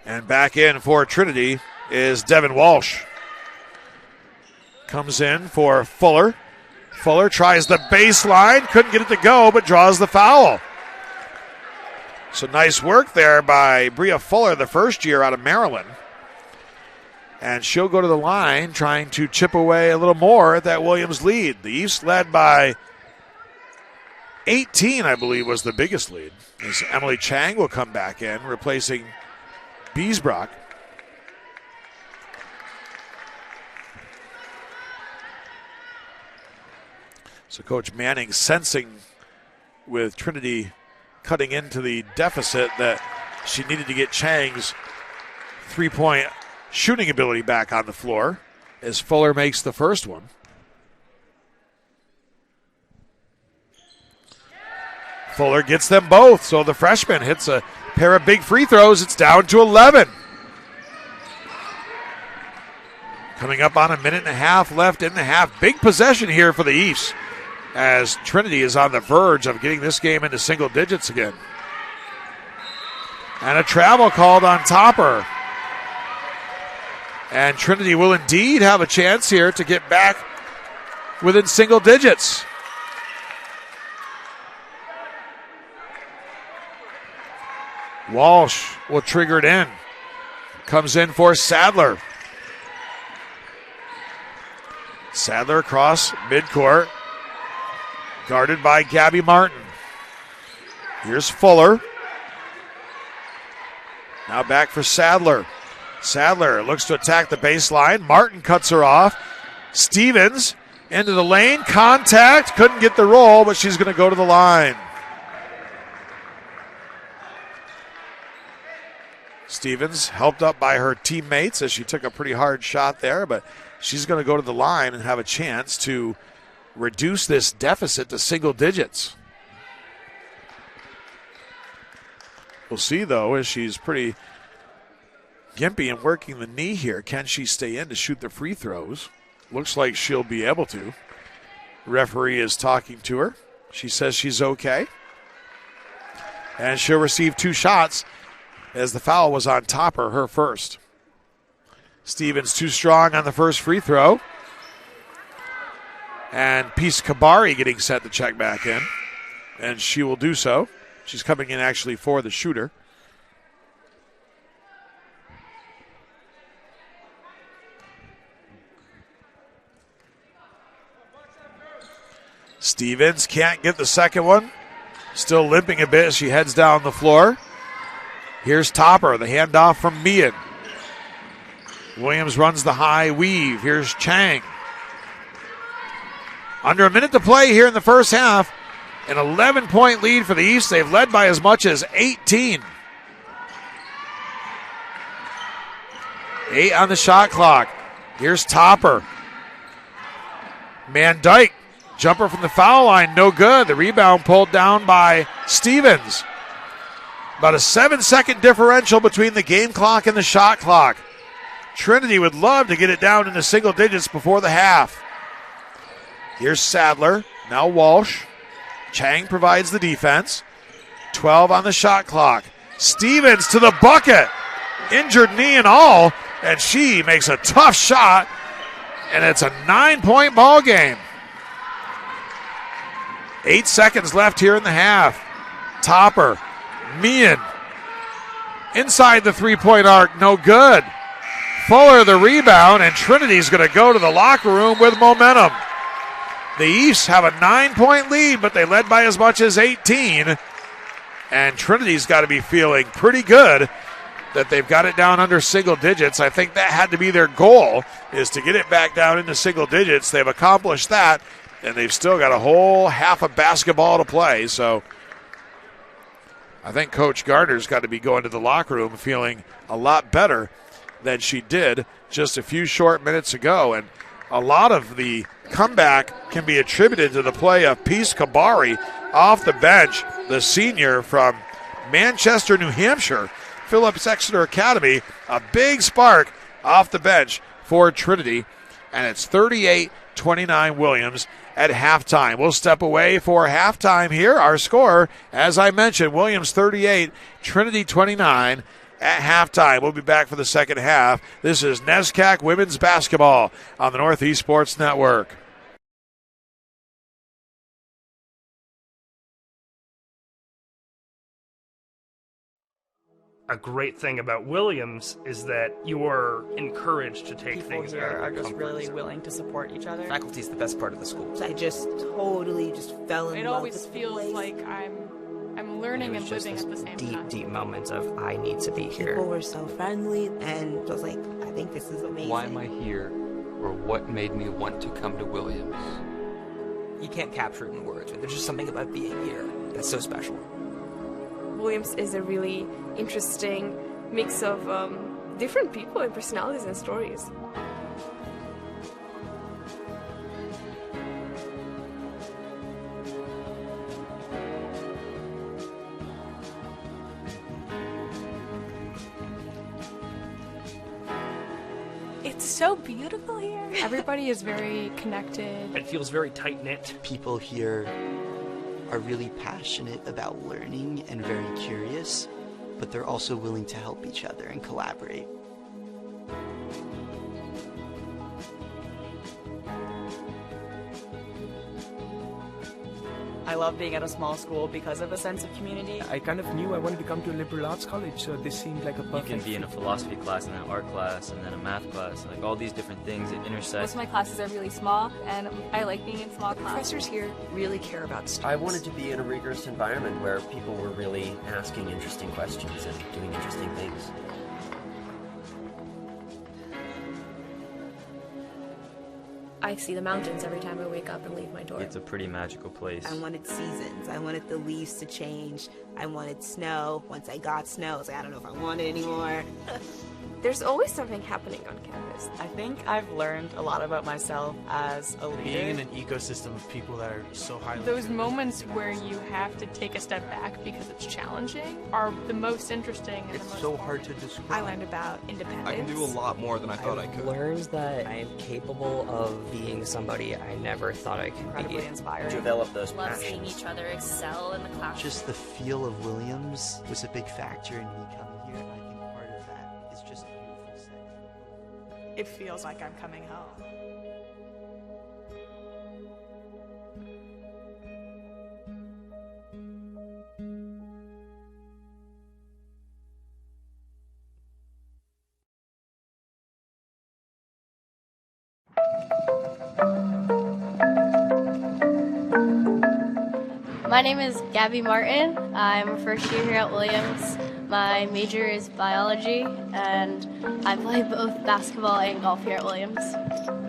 And back in for Trinity is Devin Walsh. Comes in for Fuller. Fuller tries the baseline, couldn't get it to go, but draws the foul. So nice work there by Bria Fuller, the first year out of Maryland. And she'll go to the line trying to chip away a little more at that Williams lead. The East led by 18, I believe, was the biggest lead. As Emily Chang will come back in, replacing Biesbrock. So Coach Manning sensing with Trinity cutting into the deficit that she needed to get Chang's 3-point shooting ability back on the floor as Fuller makes the first one. Fuller gets them both, so the freshman hits a pair of big free throws. It's down to 11. Coming up on a minute and a half left in the half. Big possession here for the East as Trinity is on the verge of getting this game into single digits again. And a travel called on Topper. And Trinity will indeed have a chance here to get back within single digits. Walsh will trigger it in. Comes in for Sadler. Sadler across midcourt. Guarded by Gabby Martin. Here's Fuller. Now back for Sadler. Sadler looks to attack the baseline. Martin cuts her off. Stevens into the lane. Contact. Couldn't get the roll, but she's going to go to the line. Stevens helped up by her teammates as she took a pretty hard shot there, but she's going to go to the line and have a chance to reduce this deficit to single digits. We'll see, though, as she's pretty gimpy and working the knee here. Can she stay in to shoot the free throws? Looks like she'll be able to. The referee is talking to her. She says she's okay. And she'll receive 2 shots as the foul was on Topper, her first. Stevens too strong on the first free throw. And Peace Kabari getting set to check back in. And she will do so. She's coming in actually for the shooter. Stevens can't get the second one. Still limping a bit as she heads down the floor. Here's Topper, the handoff from Meehan. Williams runs the high weave. Here's Chang. Under a minute to play here in the first half. An 11-point lead for the East. They've led by as much as 18. 8 on the shot clock. Here's Topper. Van Dyke. Jumper from the foul line, no good. The rebound pulled down by Stevens. About a 7-second differential between the game clock and the shot clock. Trinity would love to get it down into single digits before the half. Here's Sadler, now Walsh. Chang provides the defense. 12 on the shot clock. Stevens to the bucket. Injured knee and all, and she makes a tough shot, and it's a 9-point ball game. 8 seconds left here in the half. Topper, Meehan, inside the three-point arc, no good. Fuller the rebound, and Trinity's going to go to the locker room with momentum. The East have a 9-point lead, but they led by as much as 18. And Trinity's got to be feeling pretty good that they've got it down under single digits. I think that had to be their goal, is to get it back down into single digits. They've accomplished that. And they've still got a whole half of basketball to play. So I think Coach Gardner's got to be going to the locker room feeling a lot better than she did just a few short minutes ago. And a lot of the comeback can be attributed to the play of Peace Kabari off the bench, the senior from Manchester, New Hampshire, Phillips Exeter Academy. A big spark off the bench for Trinity. And it's 38-29 Williams at halftime. We'll step away for halftime here. Our score, as I mentioned, Williams 38, Trinity 29 at halftime. We'll be back for the second half. This is NESCAC Women's Basketball on the Northeast Sports Network. A great thing about Williams is that you are encouraged to take People things here out of are your just comfort really zone. willing to support each other. Faculty's the best part of the school. I just totally just fell in It love always with the feels place. like I'm learning and living at the same time. Deep moments of I need to be here. People were so friendly, and I was like, I think this is amazing. Why am I here, or what made me want to come to Williams? You can't capture it in words, but there's just something about being here that's so special. Williams is a really interesting mix of different people and personalities and stories. It's so beautiful here. Everybody is very connected. It feels very tight-knit. People here are really passionate about learning and very curious, but they're also willing to help each other and collaborate. I love being at a small school because of a sense of community. I kind of knew I wanted to come to a liberal arts college, so this seemed like a perfect You can be in a philosophy class and an art class and then a math class, like all these different things that intersect. Most of my classes are really small, and I like being in small classes. Professors here really care about students. I wanted to be in a rigorous environment where people were really asking interesting questions and doing interesting things. I see the mountains every time I wake up and leave my door. It's a pretty magical place. I wanted seasons. I wanted the leaves to change. I wanted snow. Once I got snow, I was like, I don't know if I want it anymore. There's always something happening on campus. I think I've learned a lot about myself as a leader. Being in an ecosystem of people that are so highly Those moments where you have to take a step back because it's challenging are the most interesting. And it's the most so hard to describe. I learned about independence. I can do a lot more than I thought I could. Learned that I am capable of being somebody I never thought I could Incredibly be. inspiring. Develop those Love passions. seeing each other excel in the classroom. Just the feel of Williams was a big factor in me coming here, and I think part of that is just a beautiful setting. It feels like I'm coming home. My name is Gabby Martin. I'm a first year here at Williams. My major is biology, and I play both basketball and golf here at Williams.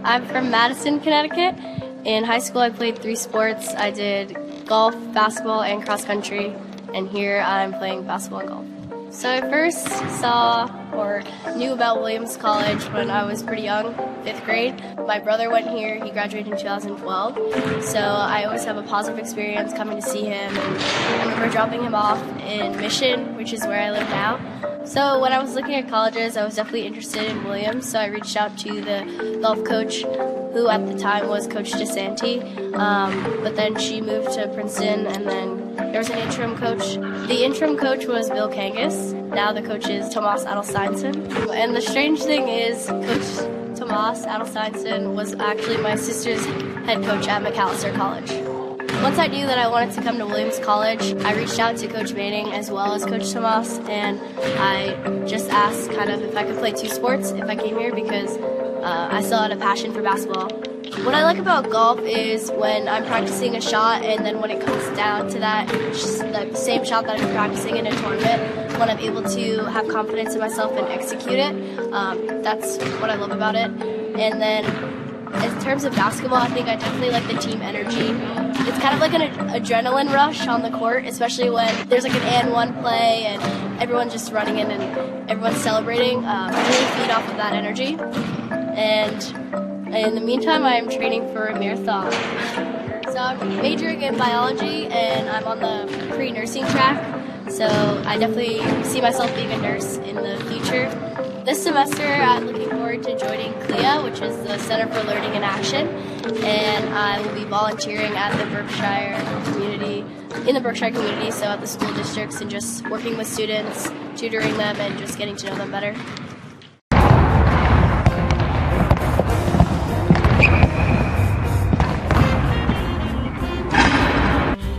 I'm from Madison, Connecticut. In high school, I played 3 sports. I did golf, basketball, and cross country, and here I'm playing basketball and golf. So I first saw or knew about Williams College when I was pretty young, 5th grade. My brother went here, he graduated in 2012, so I always have a positive experience coming to see him. And I remember dropping him off in Mission, which is where I live now. So when I was looking at colleges, I was definitely interested in Williams, so I reached out to the golf coach, who at the time was Coach DeSanti, but then she moved to Princeton, and then there was an interim coach. The interim coach was Bill Kangas. Now the coach is Tomas Adelsteinson. And the strange thing is, Coach Tomas Adelsteinson was actually my sister's head coach at Macalester College. Once I knew that I wanted to come to Williams College, I reached out to Coach Manning as well as Coach Tomas, and I just asked kind of if I could play 2 sports if I came here, because I still had a passion for basketball. What I like about golf is when I'm practicing a shot, and then when it comes down to that, the same shot that I'm practicing in a tournament, when I'm able to have confidence in myself and execute it, that's what I love about it. And then in terms of basketball, I think I definitely like the team energy. It's kind of like an adrenaline rush on the court, especially when there's like an and one play and everyone's just running in and everyone's celebrating. I really feed off of that energy. And in the meantime, I'm training for a marathon. So I'm majoring in biology, and I'm on the pre-nursing track. So I definitely see myself being a nurse in the future. This semester, I'm looking forward to joining CLIA, which is the Center for Learning in Action, and I will be volunteering at the Berkshire community, so at the school districts, and just working with students, tutoring them, and just getting to know them better.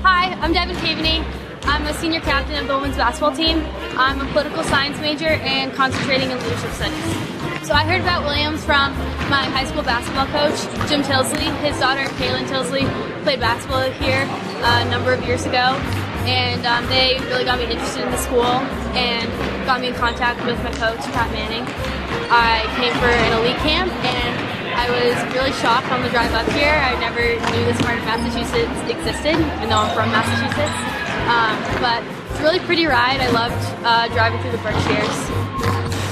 Hi, I'm Devin Caveney. I'm a senior captain of the women's basketball team. I'm a political science major and concentrating in leadership studies. So I heard about Williams from my high school basketball coach, Jim Tilsley. His daughter, Kaylin Tilsley, played basketball here a number of years ago. And they really got me interested in the school and got me in contact with my coach, Pat Manning. I came for an elite camp, and I was really shocked on the drive up here. I never knew this part of Massachusetts existed, even though I'm from Massachusetts. But it's a really pretty ride. I loved driving through the Berkshires.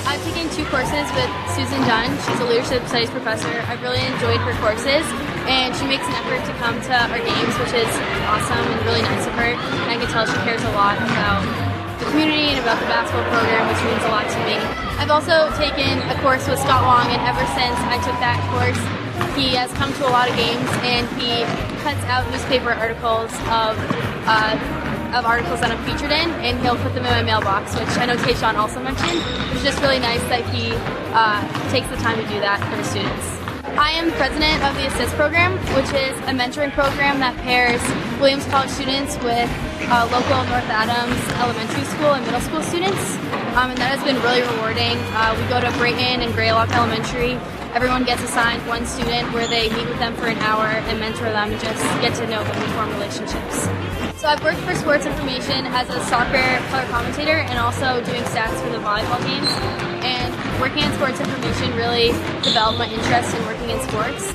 I've taken 2 courses with Susan Dunn. She's a leadership studies professor. I've really enjoyed her courses, and she makes an effort to come to our games, which is awesome and really nice of her. And I can tell she cares a lot about the community and about the basketball program, which means a lot to me. I've also taken a course with Scott Long, and ever since I took that course, he has come to a lot of games, and he cuts out newspaper articles of articles that I'm featured in, and he'll put them in my mailbox, which I know Tayshawn also mentioned. It's just really nice that he takes the time to do that for the students. I am president of the ASSIST program, which is a mentoring program that pairs Williams College students with local North Adams elementary school and middle school students, and that has been really rewarding. We go to Brayton and Greylock Elementary. Everyone gets assigned one student where they meet with them for an hour and mentor them and just get to know them and form relationships. So I've worked for Sports Information as a soccer color commentator and also doing stats for the volleyball games. And working in Sports Information really developed my interest in working in sports.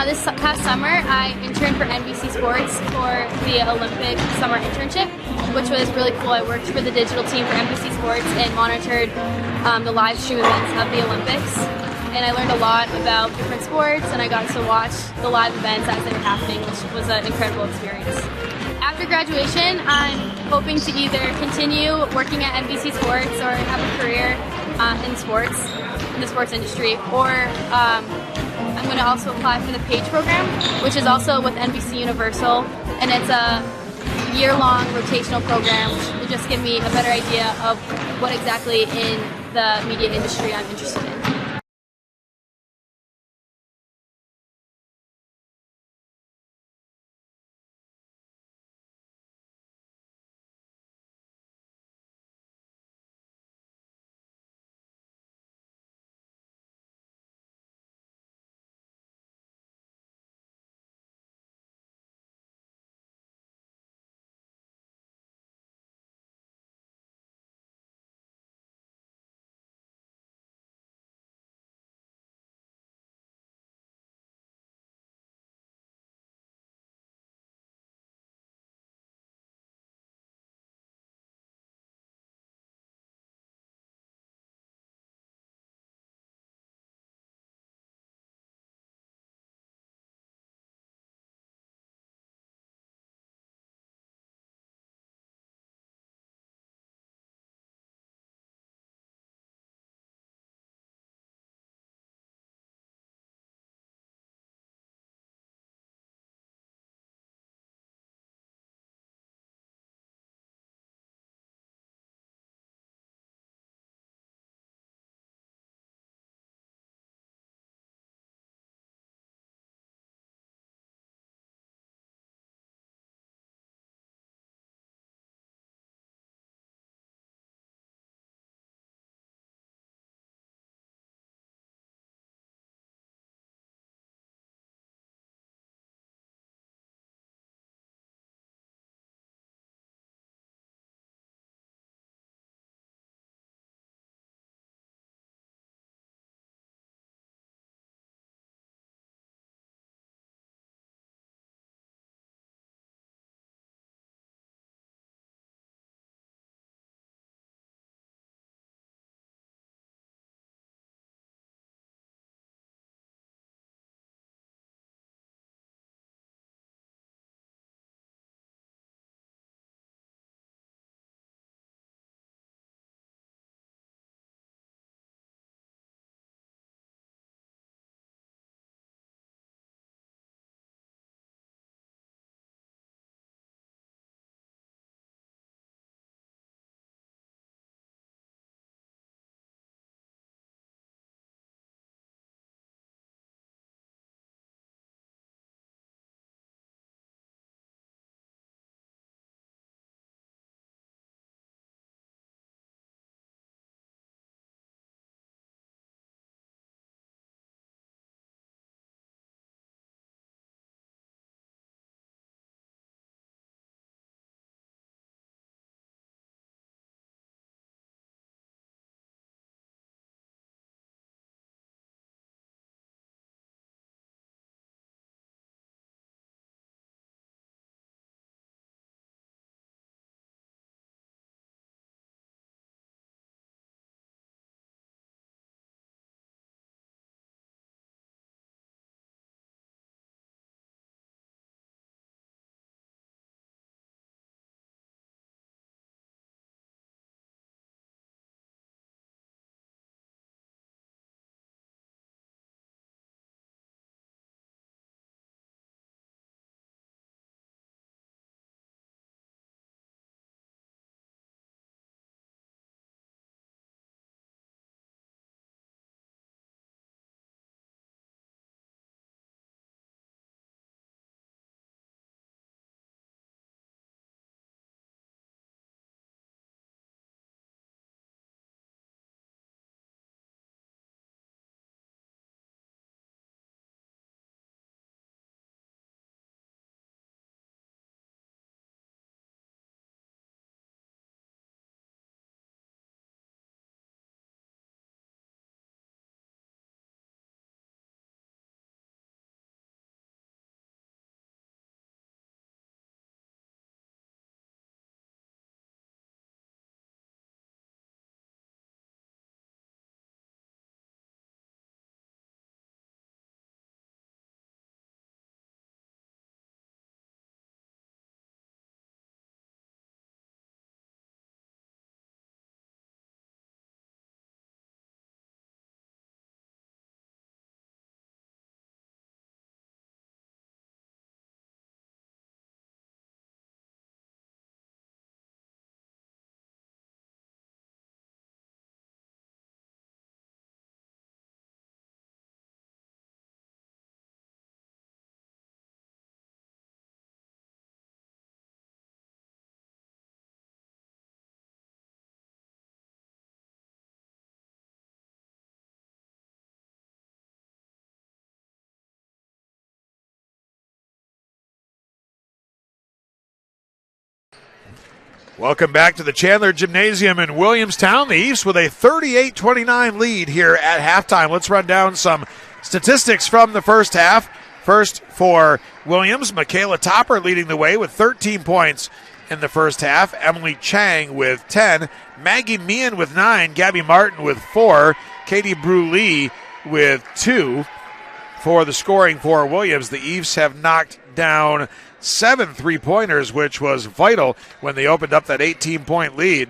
This past summer, I interned for NBC Sports for the Olympic summer internship, which was really cool. I worked for the digital team for NBC Sports and monitored the live stream events of the Olympics. And I learned a lot about different sports, and I got to watch the live events as they were happening, which was an incredible experience. After graduation, I'm hoping to either continue working at NBC Sports or have a career in sports, in the sports industry, or I'm going to also apply for the PAGE program, which is also with NBC Universal, and it's a year-long rotational program, which will just give me a better idea of what exactly in the media industry I'm interested in. Welcome back to the Chandler Gymnasium in Williamstown. The East with a 38-29 lead here at halftime. Let's run down some statistics from the first half. First for Williams, Michaela Topper leading the way with 13 points in the first half. Emily Chang with 10. Maggie Meehan with 9. Gabby Martin with 4. Katie Bruley with 2. For the scoring for Williams, the Eves have knocked down 7 3-pointers, which was vital when they opened up that 18-point lead,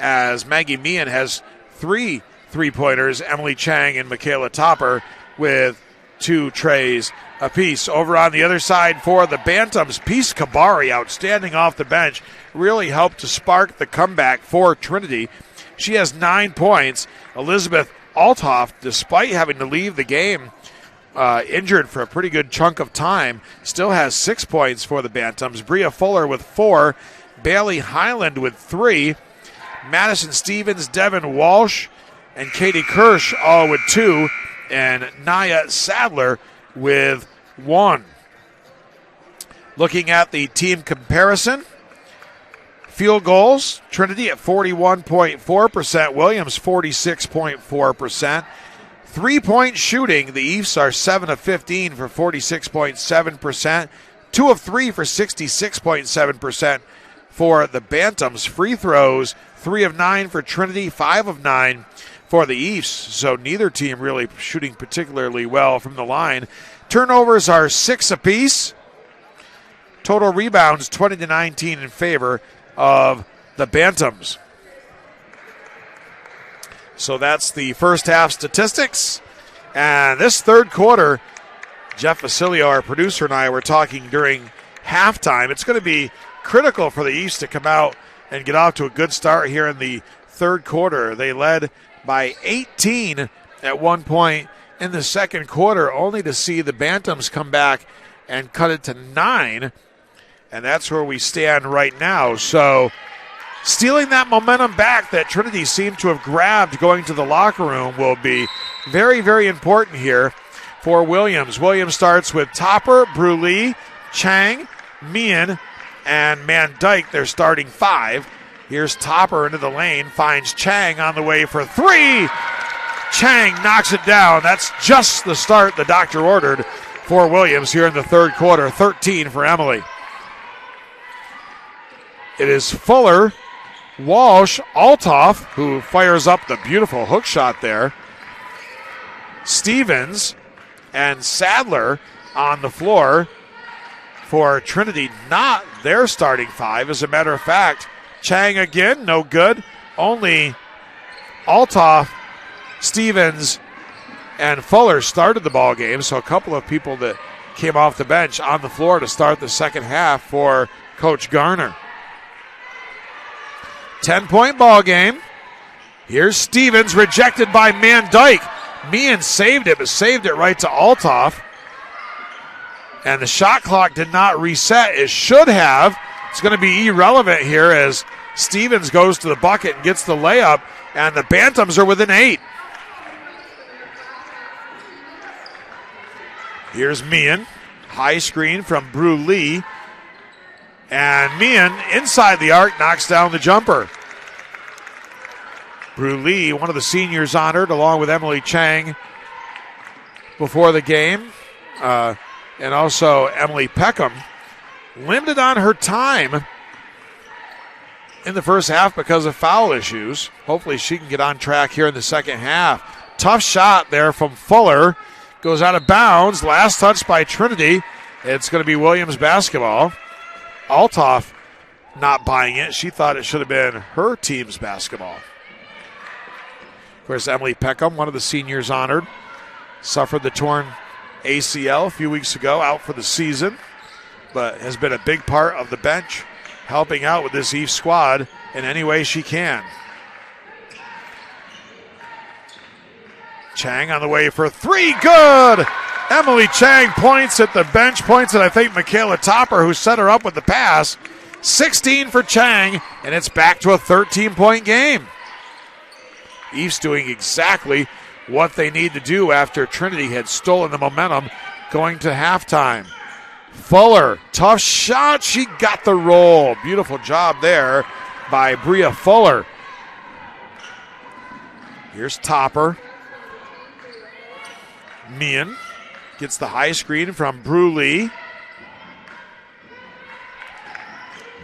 as Maggie Meehan has 3 3-pointers, Emily Chang and Michaela Topper with 2 trays apiece. Over on the other side for the Bantams, Peace Kabari, outstanding off the bench, really helped to spark the comeback for Trinity. She has 9 points. Elizabeth Althoff, despite having to leave the game injured for a pretty good chunk of time, still has 6 points for the Bantams. Bria Fuller with 4. Bailey Highland with 3. Madison Stevens, Devin Walsh, and Katie Kirsch all with 2. And Naya Sadler with 1. Looking at the team comparison, field goals, Trinity at 41.4%, Williams 46.4%. 3-point shooting, the Eves are 7 of 15 for 46.7%. 2 of 3 for 66.7% for the Bantams. Free throws, 3 of 9 for Trinity, 5 of 9 for the Eves. So neither team really shooting particularly well from the line. Turnovers are 6 apiece. Total rebounds 20-19 in favor of the Bantams. So that's the first half statistics. And this third quarter, Jeff Vasilio, our producer, and I were talking during halftime. It's going to be critical for the East to come out and get off to a good start here in the third quarter. They led by 18 at one point in the second quarter, only to see the Bantams come back and cut it to 9. And that's where we stand right now. So stealing that momentum back that Trinity seemed to have grabbed going to the locker room will be very, very important here for Williams. Williams starts with Topper, Bruley, Chang, Meehan, and Van Dyke, their starting 5. Here's Topper into the lane, finds Chang on the way for 3. Chang knocks it down. That's just the start the doctor ordered for Williams here in the third quarter. 13 for Emily. It is Fuller, Walsh, Althoff, who fires up the beautiful hook shot there. Stevens and Sadler on the floor for Trinity, not their starting 5. As a matter of fact, Chang again, no good. Only Althoff, Stevens, and Fuller started the ball game, so a couple of people that came off the bench on the floor to start the second half for Coach Garner. 10-point ball game. Here's Stevens, rejected by Van Dyke. Meehan saved it, but saved it right to Althoff. And the shot clock did not reset. It should have. It's going to be irrelevant here as Stevens goes to the bucket and gets the layup, and the Bantams are within 8. Here's Meehan. High screen from Bruley. And Meehan, inside the arc, knocks down the jumper. Bruley, one of the seniors honored, along with Emily Chang before the game. And also Emily Peckham, limited on her time in the first half because of foul issues. Hopefully she can get on track here in the second half. Tough shot there from Fuller. Goes out of bounds. Last touch by Trinity. It's going to be Williams basketball. Althoff not buying it. She thought it should have been her team's basketball. Of course, Emily Peckham, one of the seniors honored, suffered the torn ACL a few weeks ago, out for the season, but has been a big part of the bench, helping out with this Eve squad in any way she can. Chang on the way for 3, good! Emily Chang points at the bench, points at, I think, Michaela Topper, who set her up with the pass. 16 for Chang, and it's back to a 13-point game. Eve's doing exactly what they need to do after Trinity had stolen the momentum going to halftime. Fuller, tough shot. She got the roll. Beautiful job there by Bria Fuller. Here's Topper. Meehan gets the high screen from Bruley.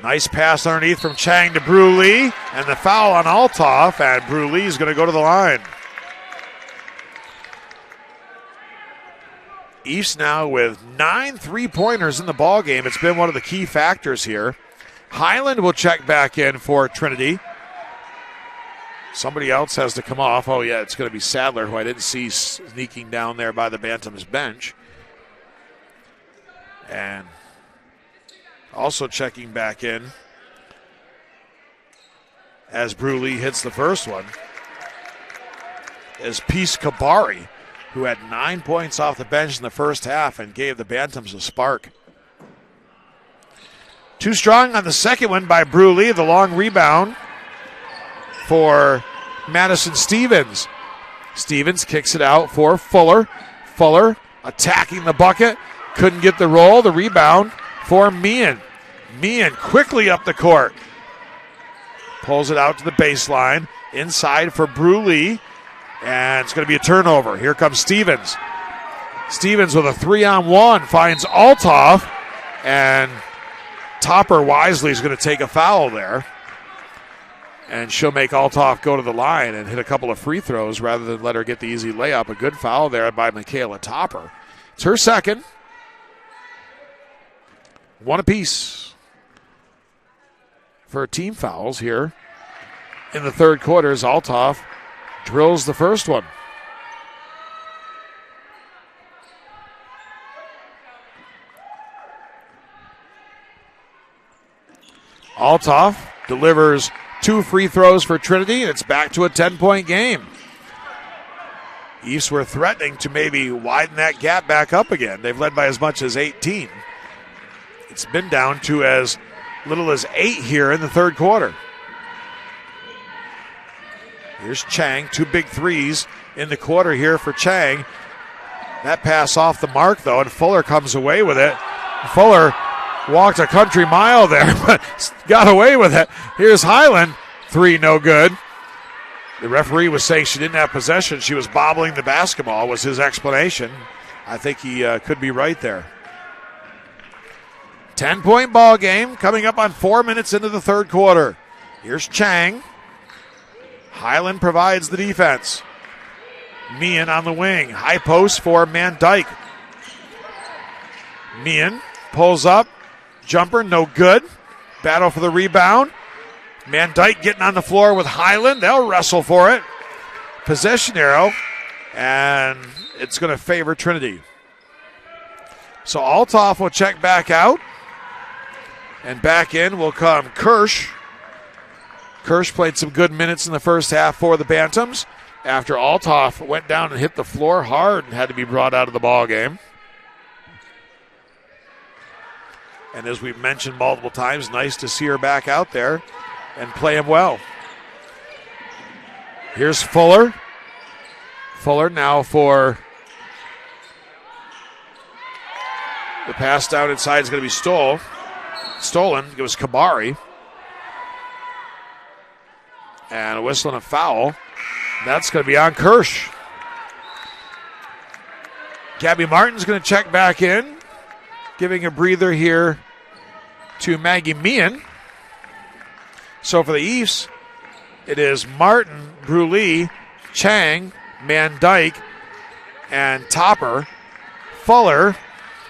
Nice pass underneath from Chang to Bruley. And the foul on Altoff, and Bruley is going to go to the line. East now with 9 3-pointers in the ballgame. It's been one of the key factors here. Highland will check back in for Trinity. Somebody else has to come off. Oh, yeah, it's going to be Sadler, who I didn't see sneaking down there by the Bantams bench. And also checking back in as Bruley hits the first one is Peace Kabari, who had 9 points off the bench in the first half and gave the Bantams a spark. Too strong on the second one by Bruley. The long rebound for Madison Stevens. Stevens kicks it out for Fuller. Fuller attacking the bucket. Couldn't get the roll. The rebound for Meehan. Meehan quickly up the court. Pulls it out to the baseline. Inside for Bruley. And it's going to be a turnover. Here comes Stevens. Stevens with a 3-on-1 finds Altoff. And Topper wisely is going to take a foul there. And she'll make Altoff go to the line and hit a couple of free throws rather than let her get the easy layup. A good foul there by Michaela Topper. It's her second. One apiece for team fouls here in the third quarter as Altoff drills the first one. Altoff delivers 2 free throws for Trinity, and it's back to a 10-point game. East were threatening to maybe widen that gap back up again. They've led by as much as 18. It's been down to as little as 8 here in the third quarter. Here's Chang, 2 big threes in the quarter here for Chang. That pass off the mark, though, and Fuller comes away with it. Fuller walked a country mile there, but got away with it. Here's Highland, 3 no good. The referee was saying she didn't have possession. She was bobbling the basketball, was his explanation. I think he could be right there. 10-point ball game coming up on 4 minutes into the third quarter. Here's Chang. Highland provides the defense. Meehan on the wing. High post for Van Dyke. Meehan pulls up. Jumper, no good. Battle for the rebound. Van Dyke getting on the floor with Highland. They'll wrestle for it. Possession arrow. And it's going to favor Trinity. So Altoff will check back out. And back in will come Kirsch. Kirsch played some good minutes in the first half for the Bantams after Altoff went down and hit the floor hard and had to be brought out of the ball game. And as we've mentioned multiple times, nice to see her back out there and play him well. Here's Fuller. Fuller now for the pass down inside is going to be stolen. It was Kabari. And a whistle and a foul. That's going to be on Kirsch. Gabby Martin's going to check back in, giving a breather here to Maggie Meehan. So for the East, it is Martin, Bruley, Chang, Van Dyke, and Topper, Fuller,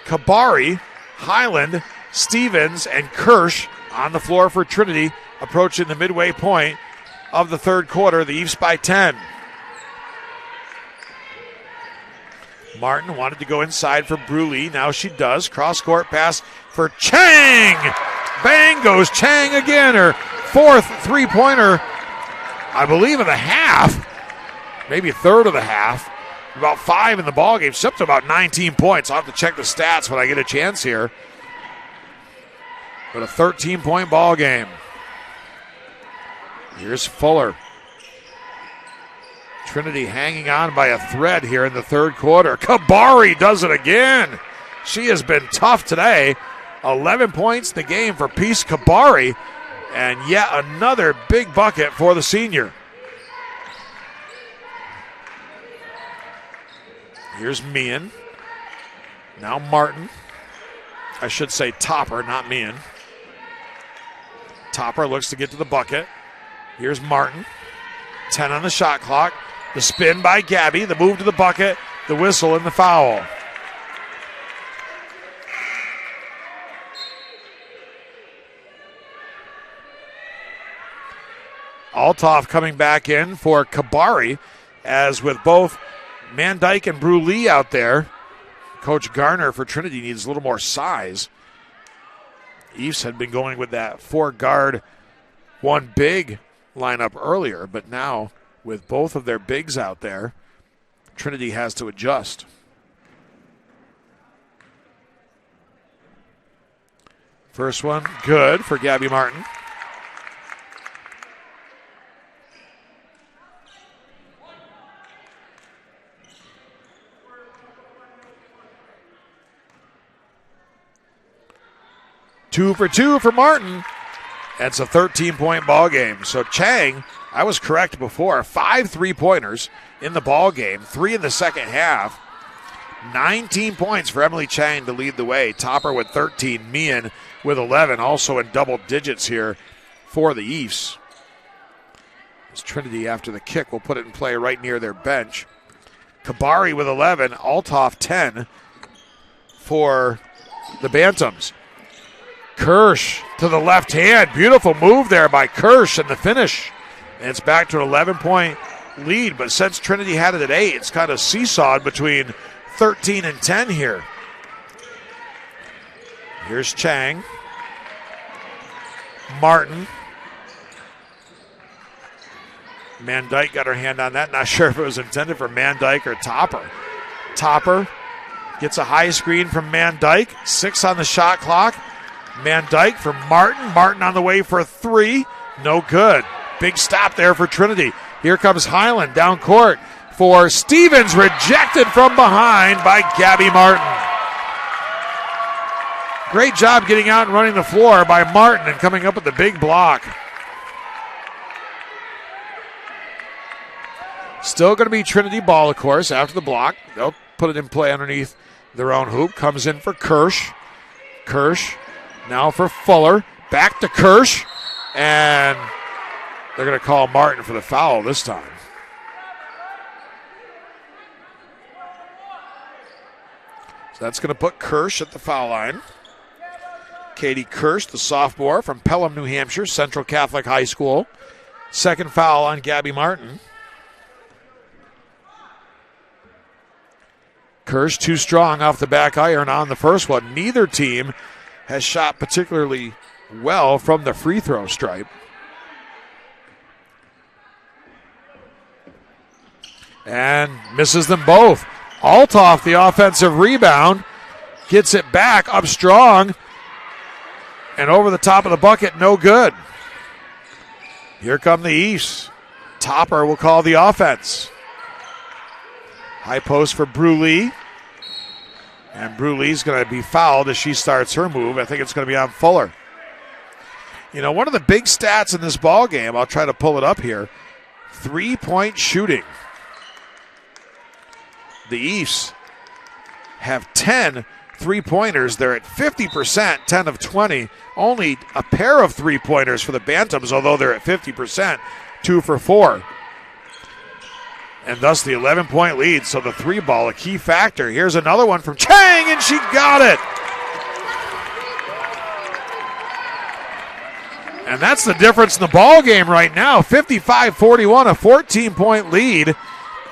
Kabari, Highland, Stevens, and Kirsch on the floor for Trinity, approaching the midway point of the third quarter. The East by 10. Martin wanted to go inside for Bruley. Now she does. Cross-court pass for Chang. Bang goes Chang again. Her 4th three-pointer, I believe, of the half. Maybe 3rd of the half. About 5 in the ballgame. She's up to about 19 points. I'll have to check the stats when I get a chance here. But a 13-point ball game. Here's Fuller. Trinity hanging on by a thread here in the third quarter. Kabari does it again. She has been tough today. 11 points in the game for Peace Kabari, and yet another big bucket for the senior. Here's Meehan. Now Martin. I should say Topper, not Meehan. Topper looks to get to the bucket. Here's Martin. 10 on the shot clock. The spin by Gabby. The move to the bucket. The whistle and the foul. Althoff coming back in for Kabari, as with both Mandyke and Bruley out there, Coach Garner for Trinity needs a little more size. East had been going with that 4-guard, 1 big lineup earlier, but now with both of their bigs out there, Trinity has to adjust. First one, good for Gabby Martin. Two for two for Martin. That's a 13-point ball game. So Chang, I was correct before, 5 3-pointers in the ball game, 3 in the second half. 19 points for Emily Chang to lead the way. Topper with 13, Meehan with 11, also in double digits here for the East. As Trinity, after the kick, will put it in play right near their bench. Kabari with 11, Althoff 10 for the Bantams. Kirsch to the left hand. Beautiful move there by Kirsch and the finish. And it's back to an 11-point lead. But since Trinity had it at 8, it's kind of seesawed between 13 and 10 here. Here's Chang. Martin. Mandyke got her hand on that. Not sure if it was intended for Mandyke or Topper. Topper gets a high screen from Mandyke. 6 on the shot clock. Mandyke for Martin. Martin on the way for 3. No good. Big stop there for Trinity. Here comes Highland down court for Stevens. Rejected from behind by Gabby Martin. Great job getting out and running the floor by Martin and coming up with the big block. Still going to be Trinity ball, of course, after the block. They'll put it in play underneath their own hoop. Comes in for Kirsch. Kirsch now for Fuller. Back to Kirsch. And they're going to call Martin for the foul this time. So that's going to put Kirsch at the foul line. Katie Kirsch, the sophomore from Pelham, New Hampshire, Central Catholic High School. Second foul on Gabby Martin. Kirsch too strong off the back iron on the first one. Neither team has shot particularly well from the free throw stripe. And misses them both. Althoff, the offensive rebound, gets it back up strong and over the top of the bucket, no good. Here come the East. Topper will call the offense. High post for Bruley. And Bruley's going to be fouled as she starts her move. I think it's going to be on Fuller. You know, one of the big stats in this ball game, I'll try to pull it up here, 3-point shooting. The East have 10 3-pointers. They're at 50%, 10 of 20. Only a pair of 3-pointers for the Bantams, although they're at 50%, 2 for 4. And thus the 11-point lead. So the 3-ball, a key factor. Here's another one from Chang, and she got it. And that's the difference in the ball game right now. 55-41, a 14-point lead.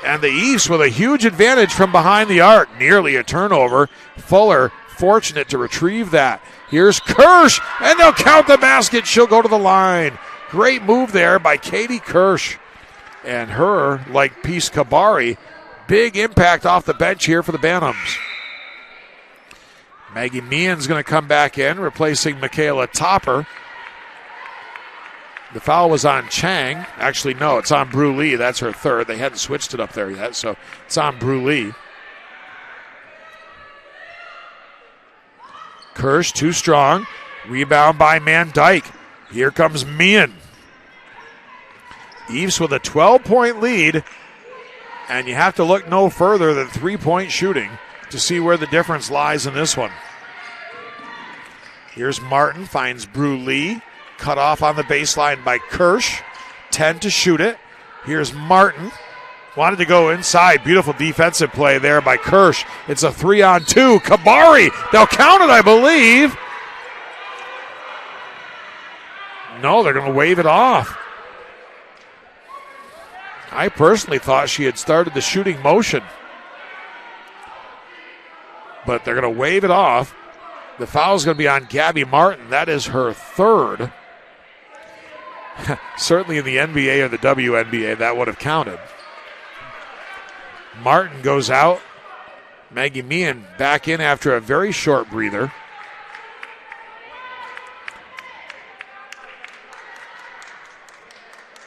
And the East with a huge advantage from behind the arc. Nearly a turnover. Fuller fortunate to retrieve that. Here's Kirsch, and they'll count the basket. She'll go to the line. Great move there by Katie Kirsch. And her, like Peace Kabari, big impact off the bench here for the Bantams. Maggie Meehan's going to come back in, replacing Michaela Topper. The foul was on Chang. Actually, no, it's on Bruley. That's her third. They hadn't switched it up there yet, so it's on Bruley. Kirsch too strong. Rebound by Van Dyke. Here comes Meehan. Eves with a 12-point lead. And you have to look no further than 3-point shooting to see where the difference lies in this one. Here's Martin, finds Bruley. Cut off on the baseline by Kirsch. 10 to shoot it. Here's Martin. Wanted to go inside. Beautiful defensive play there by Kirsch. It's a 3-on-2. Kabari. They'll count it, I believe. No, they're going to wave it off. I personally thought she had started the shooting motion. But they're going to wave it off. The foul is going to be on Gabby Martin. That is her third. Certainly in the NBA or the WNBA, that would have counted. Martin goes out. Maggie Meehan back in after a very short breather.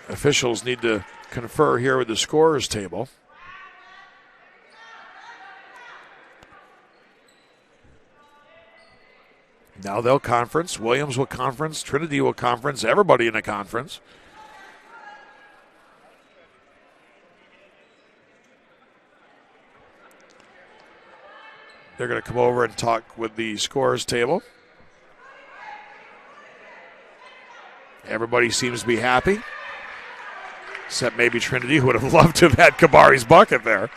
Officials need to confer here with the scorers table. Now they'll conference. Williams will conference. Trinity will conference. Everybody in a conference. They're going to come over and talk with the scorers table. Everybody seems to be happy. Except maybe Trinity, who would have loved to have had Kabari's bucket there.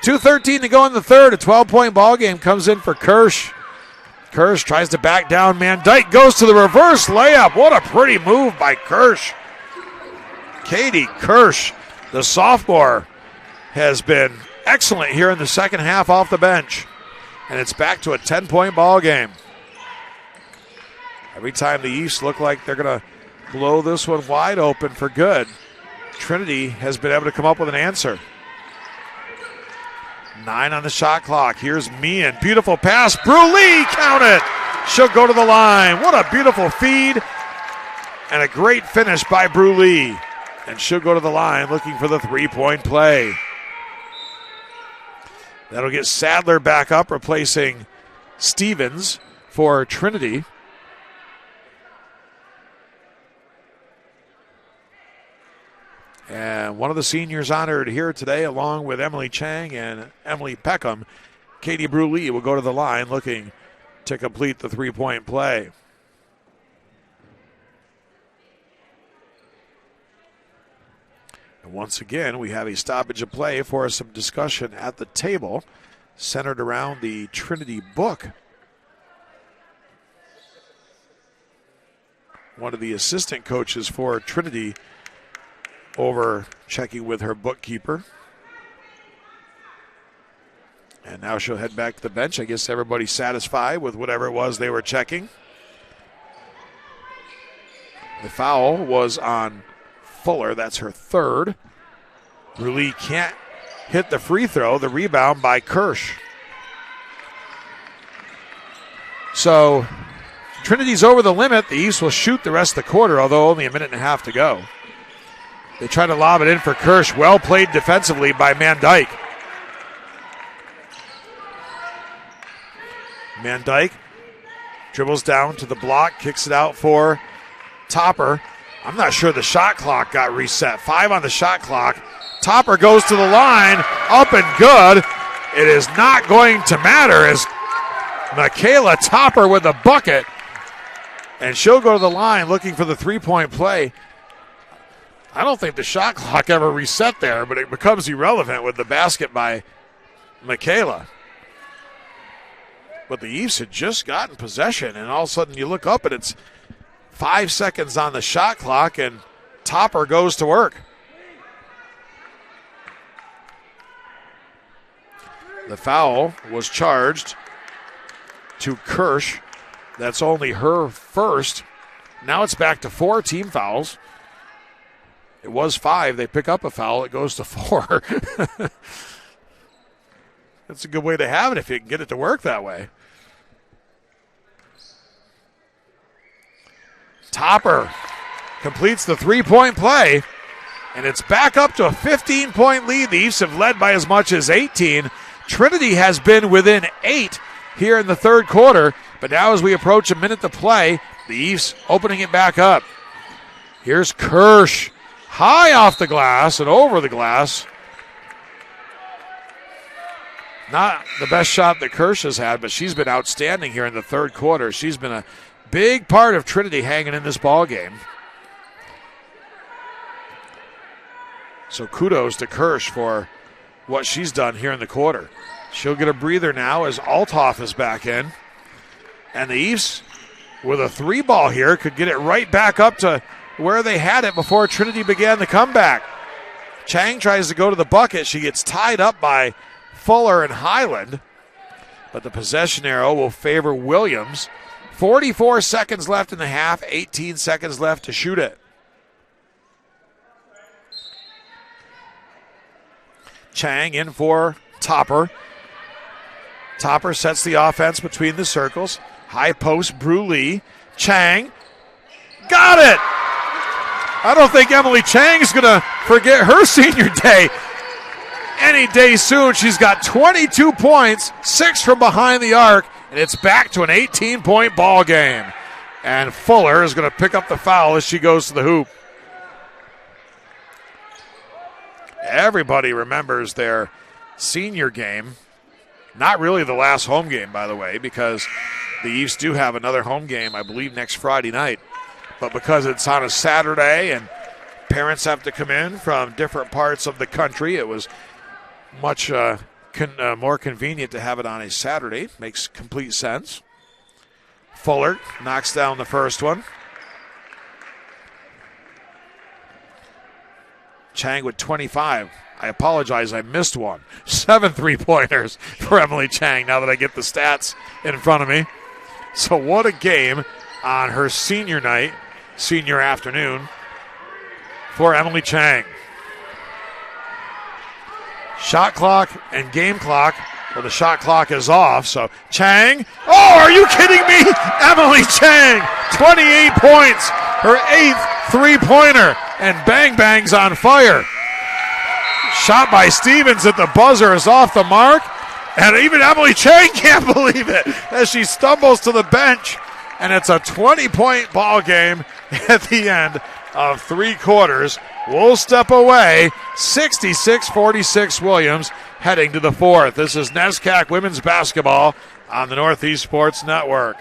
2:13 to go in the third. A 12-point ball game comes in for Kirsch. Kirsch tries to back down. Van Dyke goes to the reverse layup. What a pretty move by Kirsch. Katie Kirsch, the sophomore, has been excellent here in the second half off the bench. And it's back to a 10-point ball game. Every time the East look like they're going to blow this one wide open for good, Trinity has been able to come up with an answer. 9 on the shot clock. Here's Meehan. Beautiful pass. Bruley, count it. She'll go to the line. What a beautiful feed. And a great finish by Bruley. And she'll go to the line looking for the three-point play. That'll get Sadler back up, replacing Stevens for Trinity. And one of the seniors honored here today, along with Emily Chang and Emily Peckham, Katie Bruley will go to the line looking to complete the three-point play. And once again, we have a stoppage of play for some discussion at the table centered around the Trinity book. One of the assistant coaches for Trinity over checking with her bookkeeper. And now she'll head back to the bench. I guess everybody's satisfied with whatever it was they were checking. The foul was on Fuller. That's her third. Bruley can't hit the free throw. The rebound by Kirsch. So Trinity's over the limit. The East will shoot the rest of the quarter, although only a minute and a half to go. They try to lob it in for Kirsch. Well played defensively by Van Dyke. Van Dyke dribbles down to the block, kicks it out for Topper. I'm not sure the shot clock got reset. 5 on the shot clock. Topper goes to the line, up and good. It is not going to matter as Michaela Topper with the bucket. And she'll go to the line looking for the three-point play. I don't think the shot clock ever reset there, but it becomes irrelevant with the basket by Michaela. But the East had just gotten possession, and all of a sudden you look up and it's 5 seconds on the shot clock, and Topper goes to work. The foul was charged to Kirsch. That's only her first. Now it's back to 4 team fouls. It was 5. They pick up a foul. It goes to 4. That's a good way to have it if you can get it to work that way. Topper completes the three-point play, and it's back up to a 15-point lead. The East have led by as much as 18. Trinity has been within 8 here in the third quarter. But now as we approach a minute to play, the East opening it back up. Here's Kirsch. High off the glass and over the glass. Not the best shot that Kirsch has had, but she's been outstanding here in the third quarter. She's been a big part of Trinity hanging in this ball game. So kudos to Kirsch for what she's done here in the quarter. She'll get a breather now as Althoff is back in. And the East, with a 3-ball here, could get it right back up to where they had it before Trinity began the comeback. Chang tries to go to the bucket. She gets tied up by Fuller and Highland. But the possession arrow will favor Williams. 44 seconds left in the half, 18 seconds left to shoot it. Chang in for Topper. Topper sets the offense between the circles. High post, Bruley. Chang. Got it! I don't think Emily Chang's going to forget her senior day any day soon. She's got 22 points, 6 from behind the arc, and it's back to an 18-point ball game. And Fuller is going to pick up the foul as she goes to the hoop. Everybody remembers their senior game. Not really the last home game, by the way, because the East do have another home game, I believe, next Friday night. But because it's on a Saturday and parents have to come in from different parts of the country, it was much more convenient to have it on a Saturday. Makes complete sense. Fuller knocks down the first one. Chang with 25. I apologize, I missed one. 7 3-pointers for Emily Chang now that I get the stats in front of me. So what a game on her senior night, senior afternoon for Emily Chang. Shot clock and game clock. Well, the shot clock is off, so Chang. Oh, are you kidding me? Emily Chang, 28 points, her 8th 3-pointer, and Bang Bang's on fire. Shot by Stevens at the buzzer is off the mark, and even Emily Chang can't believe it as she stumbles to the bench, and it's a 20-point ball game at the end of 3 quarters. We'll step away, 66-46 Williams, heading to the 4th. This is NESCAC women's basketball on the Northeast Sports Network.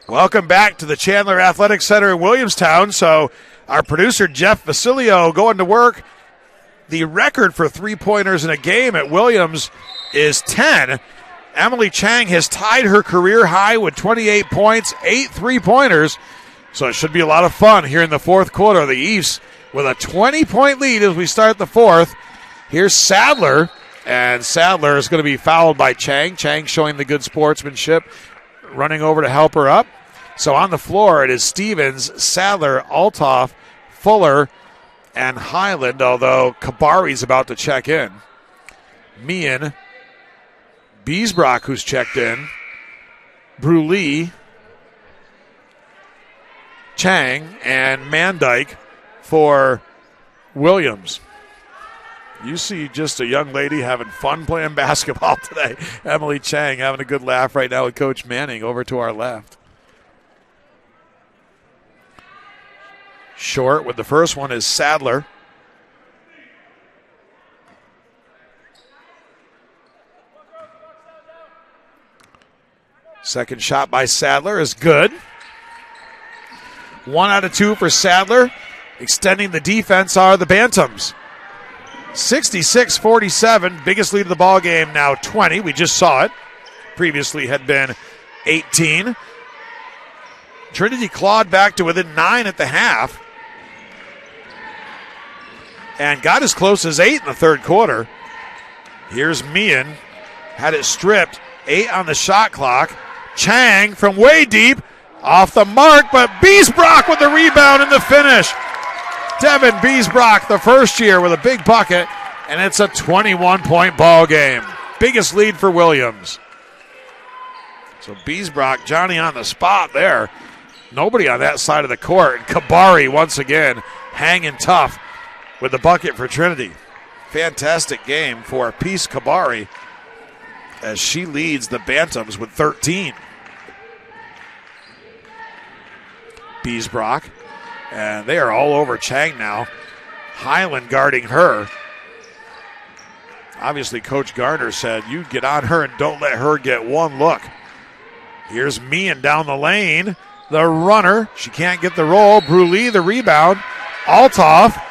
Welcome back to the Chandler Athletic Center in Williamstown. So our producer, Jeff Vasilio, going to work. The record for 3-pointers in a game at Williams is 10. Emily Chang has tied her career high with 28 points, 8 3-pointers. So it should be a lot of fun here in the 4th quarter. The East with a 20-point lead as we start the 4th. Here's Sadler, and Sadler is going to be fouled by Chang. Chang showing the good sportsmanship, running over to help her up. So on the floor, it is Stevens, Sadler, Althoff, Fuller, and Highland, although Kabari's about to check in. Meehan, Beesbrock, who's checked in. Bruley, Chang, and Mandyke for Williams. You see just a young lady having fun playing basketball today. Emily Chang having a good laugh right now with Coach Manning over to our left. Short with the first one is Sadler. Second shot by Sadler is good. 1 out of 2 for Sadler. Extending the defense are the Bantams. 66-47, biggest lead of the ball game now 20. We just saw it. Previously had been 18. Trinity clawed back to within 9 at the half and got as close as 8 in the third quarter. Here's Meehan, had it stripped, 8 on the shot clock. Chang from way deep, off the mark, but Beesbrock with the rebound and the finish. Devin Beesbrock, the first year, with a big bucket, and it's a 21-point ball game. Biggest lead for Williams. So Beesbrock, Johnny on the spot there. Nobody on that side of the court. Kabari once again hanging tough with the bucket for Trinity. Fantastic game for Peace Kabari as she leads the Bantams with 13. Beesbrock, and they are all over Chang now. Highland guarding her. Obviously, Coach Garner said, you get on her and don't let her get one look. Here's Meehan down the lane. The runner. She can't get the roll. Bruley, the rebound. Altoff.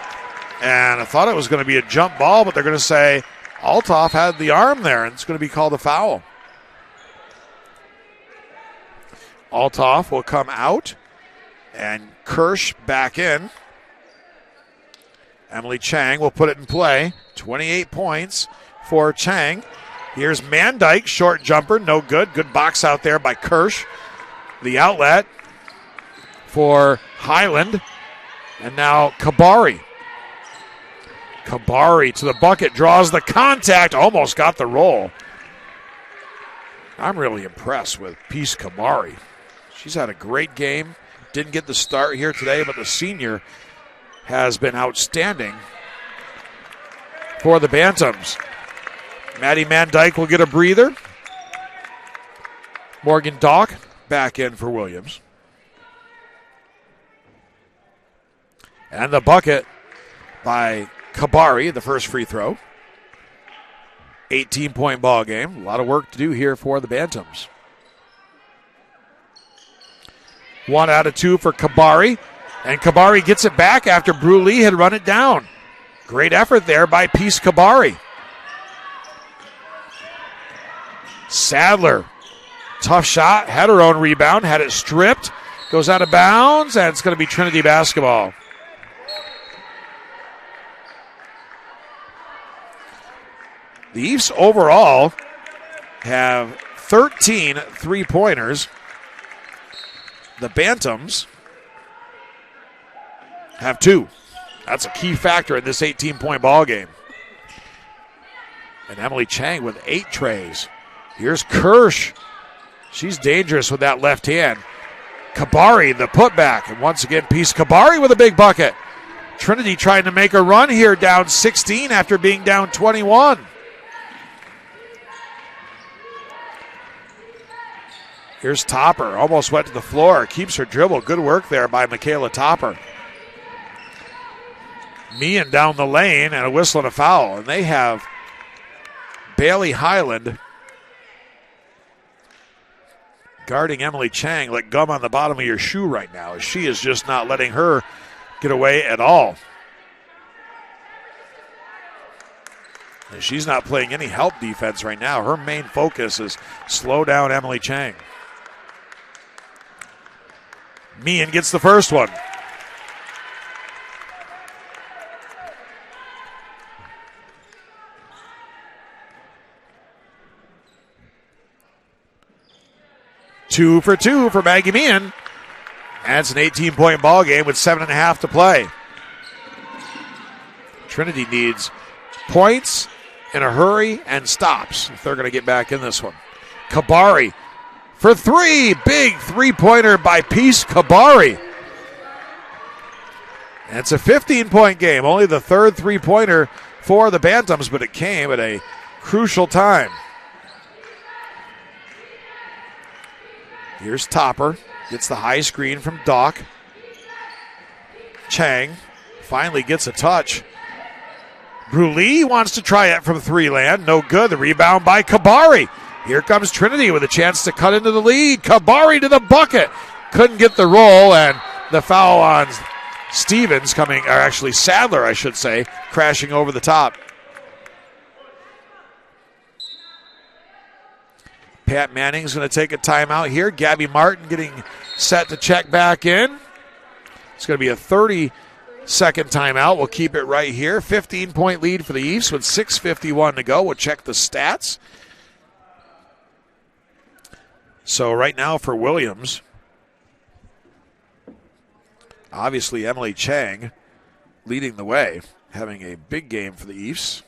And I thought it was going to be a jump ball, but they're going to say Altoff had the arm there, and it's going to be called a foul. Altoff will come out, and Kirsch back in. Emily Chang will put it in play. 28 points for Chang. Here's Mandyke, short jumper, no good. Good box out there by Kirsch. The outlet for Highland. And now Kabari. Kabari to the bucket, draws the contact, almost got the roll. I'm really impressed with Peace Kabari. She's had a great game. Didn't get the start here today, but the senior has been outstanding for the Bantams. Maddie Mandyke will get a breather. Morgan Dock back in for Williams. And the bucket by Kabari, the first free throw. 18-point ball game. A lot of work to do here for the Bantams. 1 out of 2 for Kabari. And Kabari gets it back after Bruley had run it down. Great effort there by Peace Kabari. Sadler, tough shot, had her own rebound, had it stripped, goes out of bounds, and it's going to be Trinity basketball. The Eves overall have 13 three-pointers. The Bantams have 2. That's a key factor in this 18-point ball game. And Emily Chang with 8 trays. Here's Kirsch. She's dangerous with that left hand. Kabari, the putback. And once again, Peace Kabari with a big bucket. Trinity trying to make a run here, down 16 after being down 21. Here's Topper. Almost went to the floor. Keeps her dribble. Good work there by Michaela Topper. Meehan down the lane and a whistle and a foul. And they have Bailey Highland guarding Emily Chang like gum on the bottom of your shoe right now. She is just not letting her get away at all. And she's not playing any help defense right now. Her main focus is slow down Emily Chang. Meehan gets the first one. Two for two for Maggie Meehan. And it's an 18-point ball game with 7.5 to play. Trinity needs points in a hurry and stops if they're going to get back in this one. Kabari for three. Big three-pointer by Peace Kabari. And it's a 15-point game. Only the third three-pointer for the Bantams, but it came at a crucial time. Here's Topper. Gets the high screen from Doc. Chang finally gets a touch. Bruley wants to try it from three land. No good. The rebound by Kabari. Here comes Trinity with a chance to cut into the lead. Kabari to the bucket. Couldn't get the roll, and the foul on Stevens coming, or actually Sadler, I should say, crashing over the top. Pat Manning's going to take a timeout here. Gabby Martin getting set to check back in. It's going to be a 30-second timeout. We'll keep it right here. 15-point lead for the East with 6:51 to go. We'll check the stats. So right now for Williams, obviously Emily Chang leading the way, having a big game for the East.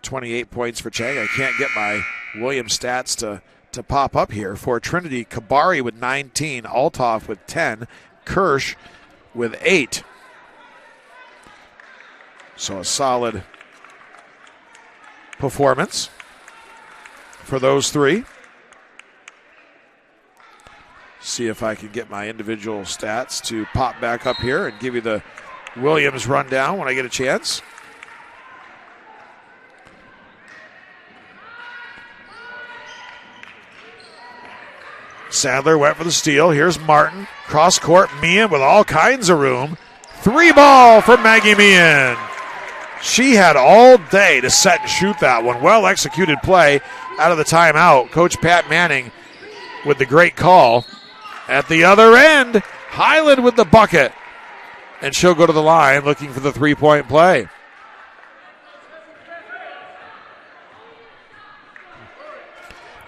28 points for Chang. I can't get my Williams stats to pop up here. For Trinity, Kabari with 19, Althoff with 10, Kirsch with 8. So a solid performance for those three. See if I can get my individual stats to pop back up here and give you the Williams rundown when I get a chance. Sadler went for the steal. Here's Martin. Cross court, Meehan with all kinds of room. 3-ball for Maggie Meehan. She had all day to set and shoot that one. Well executed play out of the timeout. Coach Pat Manning with the great call. At the other end, Highland with the bucket. And she'll go to the line looking for the three-point play.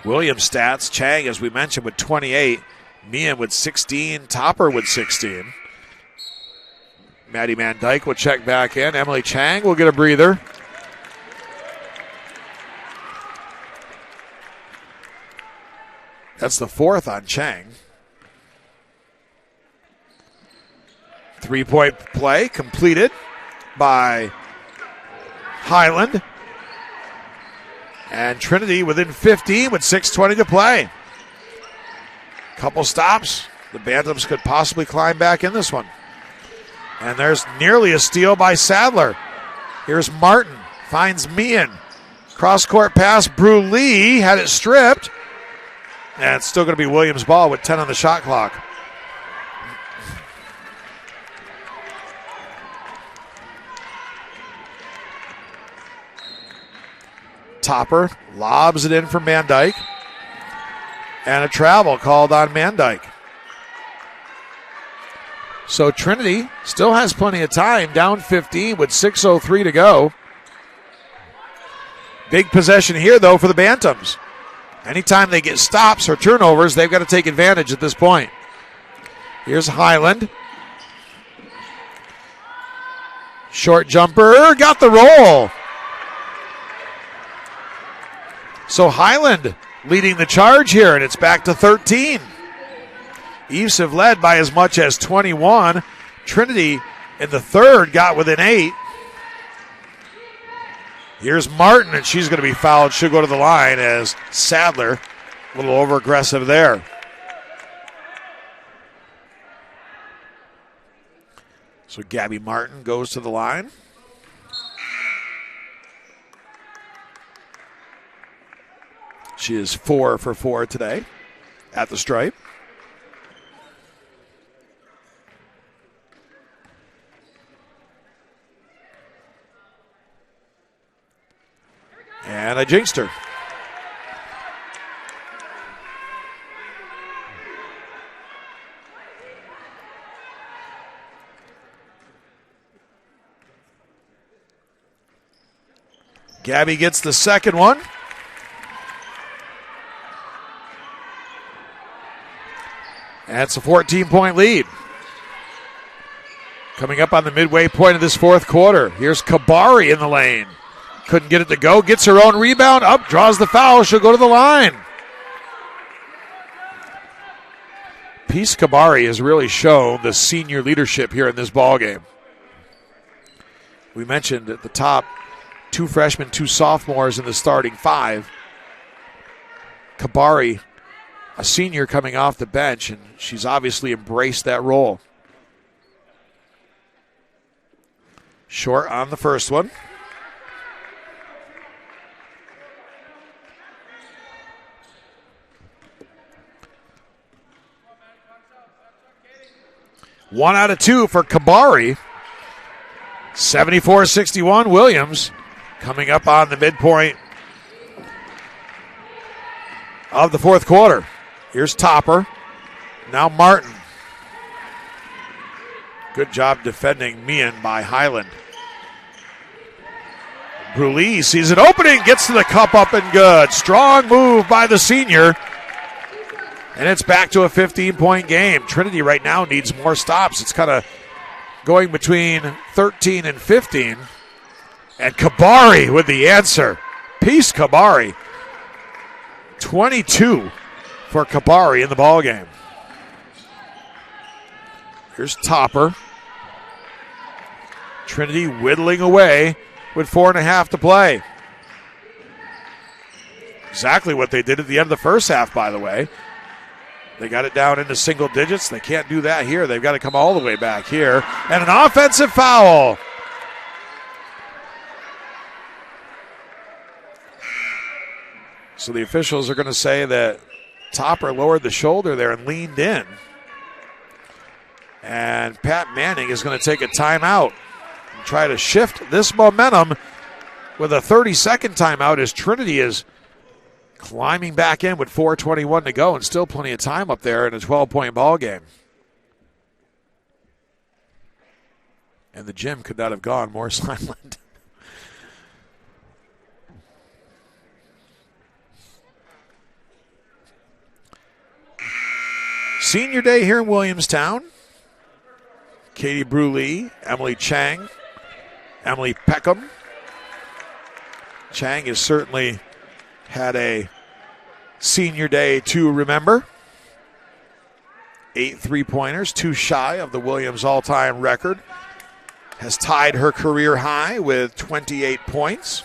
Williams stats, Chang, as we mentioned, with 28. Meehan with 16. Topper with 16. Maddie Van Dyke will check back in. Emily Chang will get a breather. That's the fourth on Chang. Three-point play completed by Highland. And Trinity within 15 with 6:20 to play. Couple stops. The Bantams could possibly climb back in this one. And there's nearly a steal by Sadler. Here's Martin. Finds Meehan. Cross-court pass. Bruley had it stripped. And it's still going to be Williams' ball with 10 on the shot clock. Topper lobs it in from Van Dyke. And a travel called on Van Dyke. So Trinity still has plenty of time, down 15 with 6:03 to go. Big possession here, though, for the Bantams. Anytime they get stops or turnovers, they've got to take advantage at this point. Here's Highland. Short jumper, got the roll. So Highland leading the charge here, and it's back to 13. East have led by as much as 21. Trinity in the third got within 8. Here's Martin, and she's going to be fouled. She'll go to the line as Sadler, a little over-aggressive there. So Gabby Martin goes to the line. She is 4 for 4 today at the stripe. And I jinxed her. Gabby gets the second one. That's a 14-point lead. Coming up on the midway point of this fourth quarter. Here's Kabari in the lane. Couldn't get it to go. Gets her own rebound. Up, draws the foul. She'll go to the line. Peace Kabari has really shown the senior leadership here in this ballgame. We mentioned at the top, 2 freshmen, 2 sophomores in the starting 5. Kabari, a senior coming off the bench, and she's obviously embraced that role. Short on the first one. One out of 2 for Kabari. 74-61 Williams coming up on the midpoint of the fourth quarter. Here's Topper. Now Martin. Good job defending Meehan by Highland. Bruley sees an opening, gets to the cup, up and good. Strong move by the senior. And it's back to a 15-point game. Trinity right now needs more stops. It's kind of going between 13 and 15. And Kabari with the answer. Peace Kabari. 22 for Kabari in the ballgame. Here's Topper. Trinity whittling away with 4.5 to play. Exactly what they did at the end of the first half, by the way. They got it down into single digits. They can't do that here. They've got to come all the way back here. And an offensive foul. So the officials are going to say that Topper lowered the shoulder there and leaned in. And Pat Manning is going to take a timeout and try to shift this momentum with a 30-second timeout as Trinity is climbing back in with 4:21 to go and still plenty of time up there in a 12-point ball game. And the gym could not have gone more silent. Senior day here in Williamstown. Katie Bruley, Emily Chang, Emily Peckham. Chang has certainly had a senior day to remember. 8 3-pointers, 2 shy of the Williams all-time record. Has tied her career high with 28 points.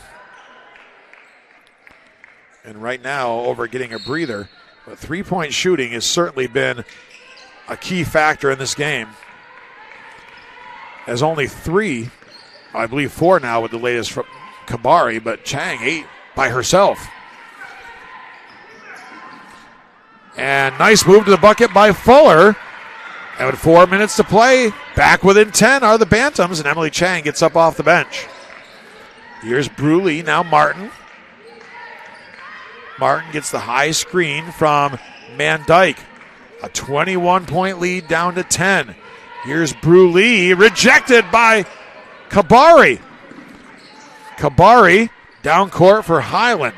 And right now, over getting a breather. But 3-point shooting has certainly been a key factor in this game. As only 3, I believe 4 now with the latest from Kabari, but Chang 8 by herself. And nice move to the bucket by Fuller. And with 4 minutes to play, back within 10 are the Bantams, and Emily Chang gets up off the bench. Here's Bruley, now Martin. Martin gets the high screen from Mandyke. A 21-point lead down to 10. Here's Bruley, rejected by Kabari. Kabari down court for Highland.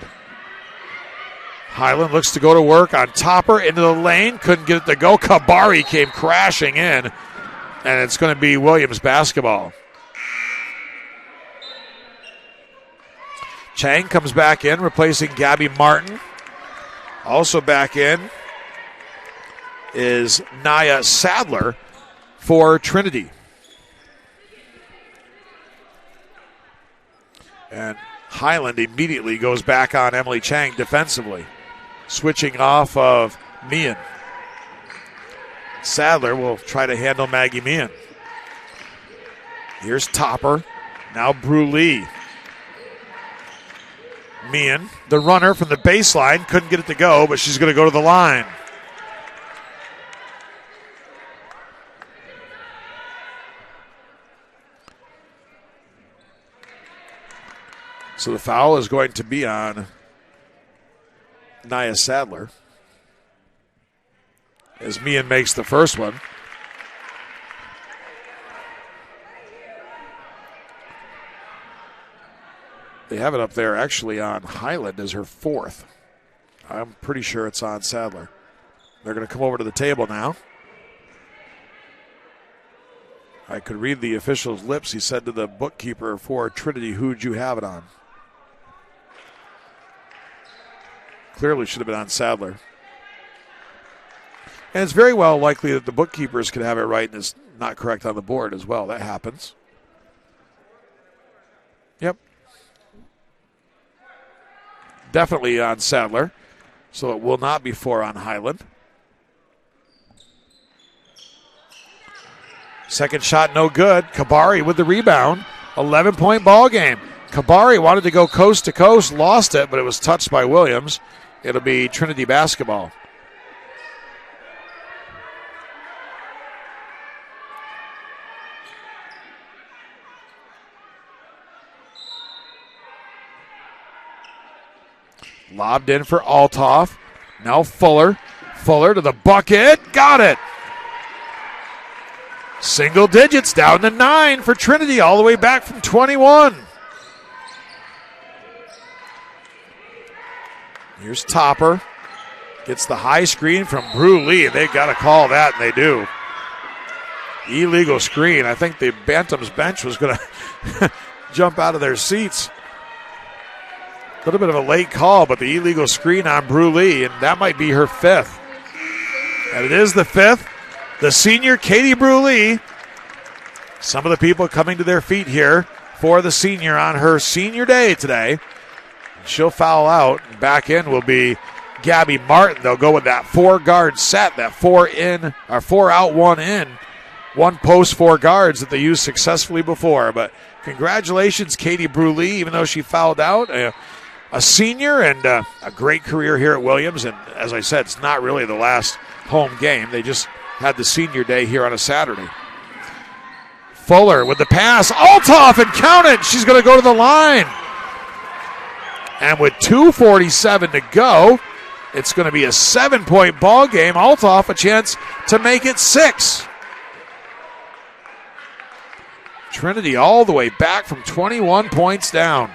Highland looks to go to work on Topper into the lane. Couldn't get it to go. Kabari came crashing in. And it's going to be Williams basketball. Chang comes back in, replacing Gabby Martin. Also back in is Naya Sadler for Trinity. And Highland immediately goes back on Emily Chang defensively, switching off of Meehan. Sadler will try to handle Maggie Meehan. Here's Topper, now Bruley. Meehan, the runner from the baseline, couldn't get it to go, but she's going to go to the line. So the foul is going to be on Naya Sadler as Meehan makes the first one. They have it up there actually on Highland as her 4th. I'm pretty sure it's on Sadler. They're going to come over to the table now. I could read the official's lips. He said to the bookkeeper for Trinity, "Who'd you have it on?" Clearly should have been on Sadler. And it's very well likely that the bookkeepers could have it right and it's not correct on the board as well. That happens. Yep. Definitely on Sadler. So it will not be 4 on Highland. Second shot, no good. Kabari with the rebound. 11-point ball game. Kabari wanted to go coast to coast, lost it, but it was touched by Williams. It'll be Trinity basketball. Lobbed in for Althoff. Now Fuller. Fuller to the bucket. Got it. Single digits down to 9 for Trinity, all the way back from 21. Here's Topper. Gets the high screen from Bruley. They got to call that, and they do. Illegal screen. I think the Bantams bench was going to jump out of their seats. A little bit of a late call, but the illegal screen on Bruley, and that might be her 5th. And it is the 5th. The senior, Katie Bruley. Some of the people coming to their feet here for the senior on her senior day today. She'll foul out. Back in will be Gabby Martin. They'll go with that 4-guard set, that 4 in, or 4 out, 1 in. 1 post, 4 guards that they used successfully before. But congratulations, Katie Bruley, even though she fouled out. A senior and a great career here at Williams. And as I said, it's not really the last home game. They just had the senior day here on a Saturday. Fuller with the pass. Althoff, and count it. She's going to go to the line. And with 2:47 to go, it's going to be a 7-point ball game. Althoff a chance to make it 6. Trinity all the way back from 21 points down.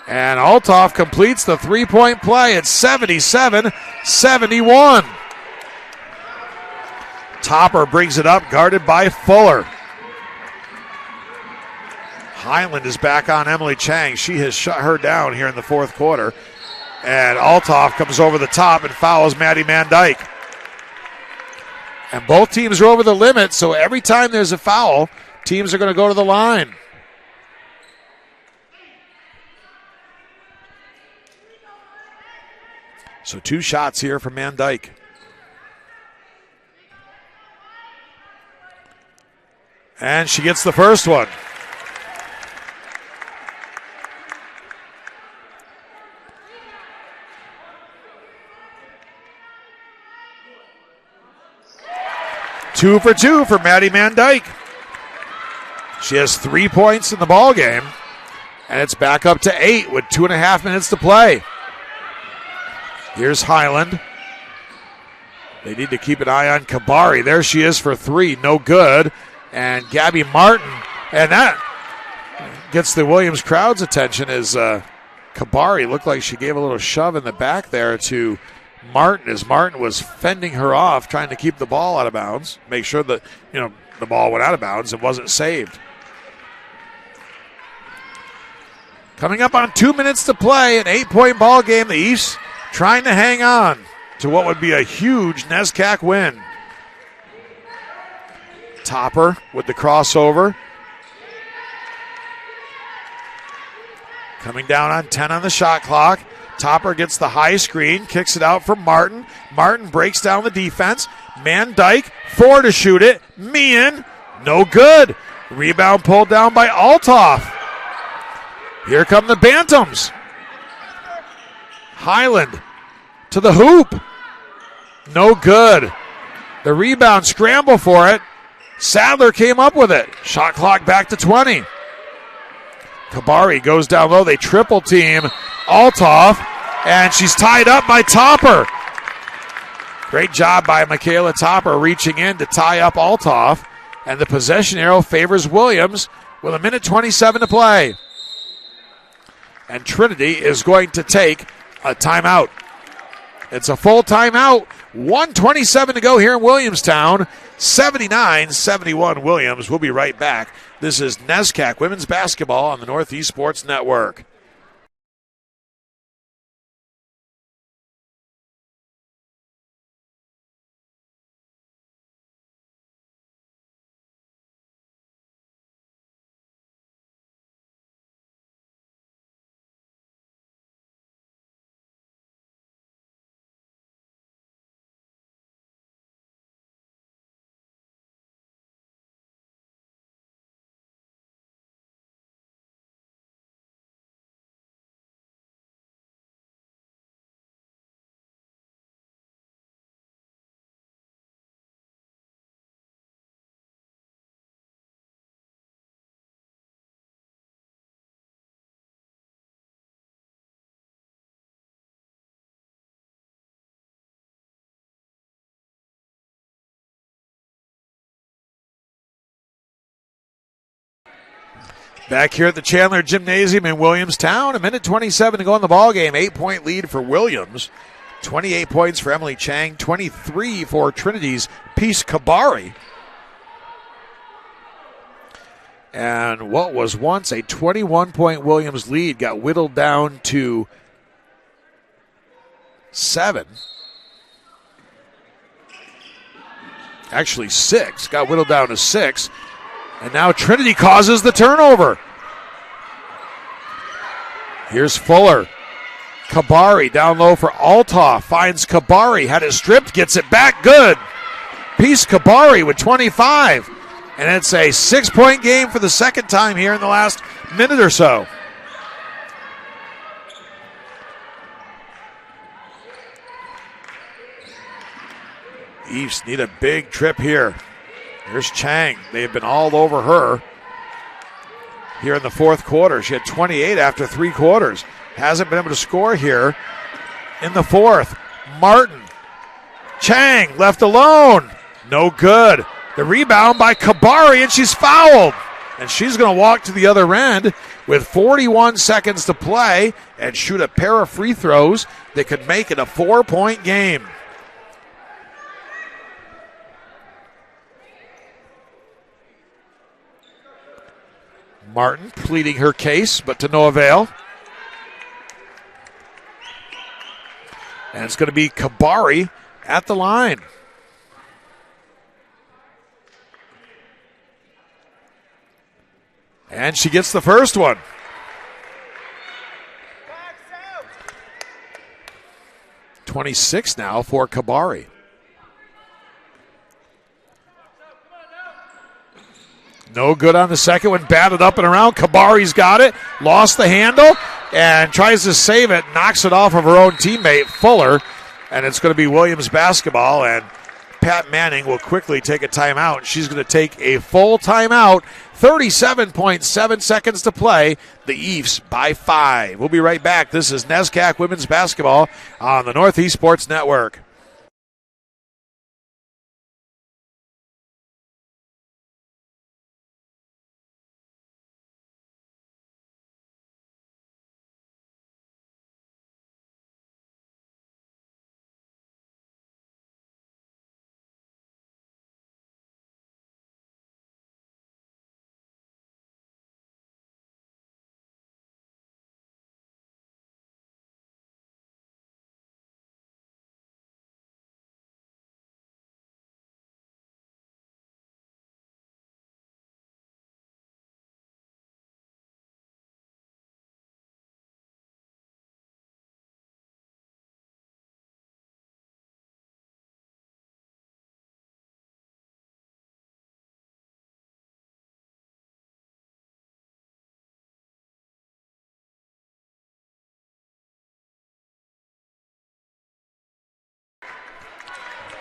And Althoff completes the 3-point play at 77-71. Topper brings it up, guarded by Fuller. Highland is back on Emily Chang. She has shut her down here in the 4th quarter. And Althoff comes over the top and fouls Maddie Mandyke. And both teams are over the limit, so every time there's a foul, teams are going to go to the line. So 2 shots here from Mandyke. And she gets the first one. Two for two for Maddie Mandyke. She has 3 points in the ball game, and it's back up to 8 with 2.5 minutes to play. Here's Highland. They need to keep an eye on Kabari. There she is for 3. No good. And Gabby Martin. And that gets the Williams crowd's attention as Kabari looked like she gave a little shove in the back there to Martin as Martin was fending her off, trying to keep the ball out of bounds. Make sure that, the ball went out of bounds and wasn't saved. Coming up on 2 minutes to play, an 8-point ball game. The East trying to hang on to what would be a huge NESCAC win. Topper with the crossover. Coming down on 10 on the shot clock. Topper gets the high screen, kicks it out for Martin. Martin breaks down the defense. Mandyke, 4 to shoot it. Meehan, no good. Rebound pulled down by Althoff. Here come the Bantams. Highland to the hoop. No good. The rebound scramble for it. Sadler came up with it. Shot clock back to 20. Kabari goes down low. They triple team Althoff, and she's tied up by Topper. Great job by Michaela Topper reaching in to tie up Althoff, and the possession arrow favors Williams with 1:27 to play. And Trinity is going to take a timeout. It's a full timeout. 1:27 to go here in Williamstown. 79-71 Williams. We'll be right back. This is NESCAC Women's Basketball on the Northeast Sports Network. Back here at the Chandler Gymnasium in Williamstown, a minute 27 to go in the ballgame. 8-point lead for Williams. 28 points for Emily Chang, 23 for Trinity's Peace Kabari. And what was once a 21-point Williams lead got whittled down to 7. Actually 6. Got whittled down to 6. And now Trinity causes the turnover. Here's Fuller. Kabari down low for Althoff. Finds Kabari. Had it stripped. Gets it back. Good. Peace Kabari with 25. And it's a 6-point game for the second time here in the last minute or so. East need a big trip here. Here's Chang. They've been all over her here in the fourth quarter. She had 28 after 3 quarters. Hasn't been able to score here in the fourth. Martin. Chang left alone. No good. The rebound by Kabari, and she's fouled. And she's going to walk to the other end with 41 seconds to play and shoot a pair of free throws that could make it a 4-point game. Martin pleading her case, but to no avail. And it's going to be Kabari at the line. And she gets the first one. .26 now for Kabari. No good on the second one. Batted up and around. Kabari's got it. Lost the handle and tries to save it. Knocks it off of her own teammate, Fuller. And it's going to be Williams basketball. And Pat Manning will quickly take a timeout. She's going to take a full timeout. 37.7 seconds to play. The Eves by 5. We'll be right back. This is NESCAC Women's Basketball on the Northeast Sports Network.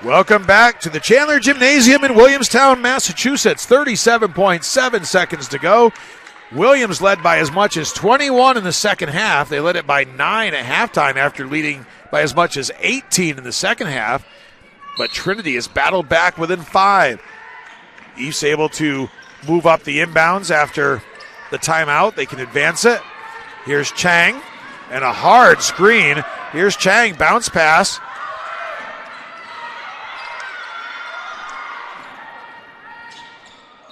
Welcome back to the Chandler Gymnasium in Williamstown, Massachusetts. 37.7 seconds to go. Williams led by as much as 21 in the second half. They led it by 9 at halftime after leading by as much as 18 in the second half. But Trinity has battled back within 5. East able to move up the inbounds after the timeout. They can advance it. Here's Chang and a hard screen. Here's Chang, bounce pass.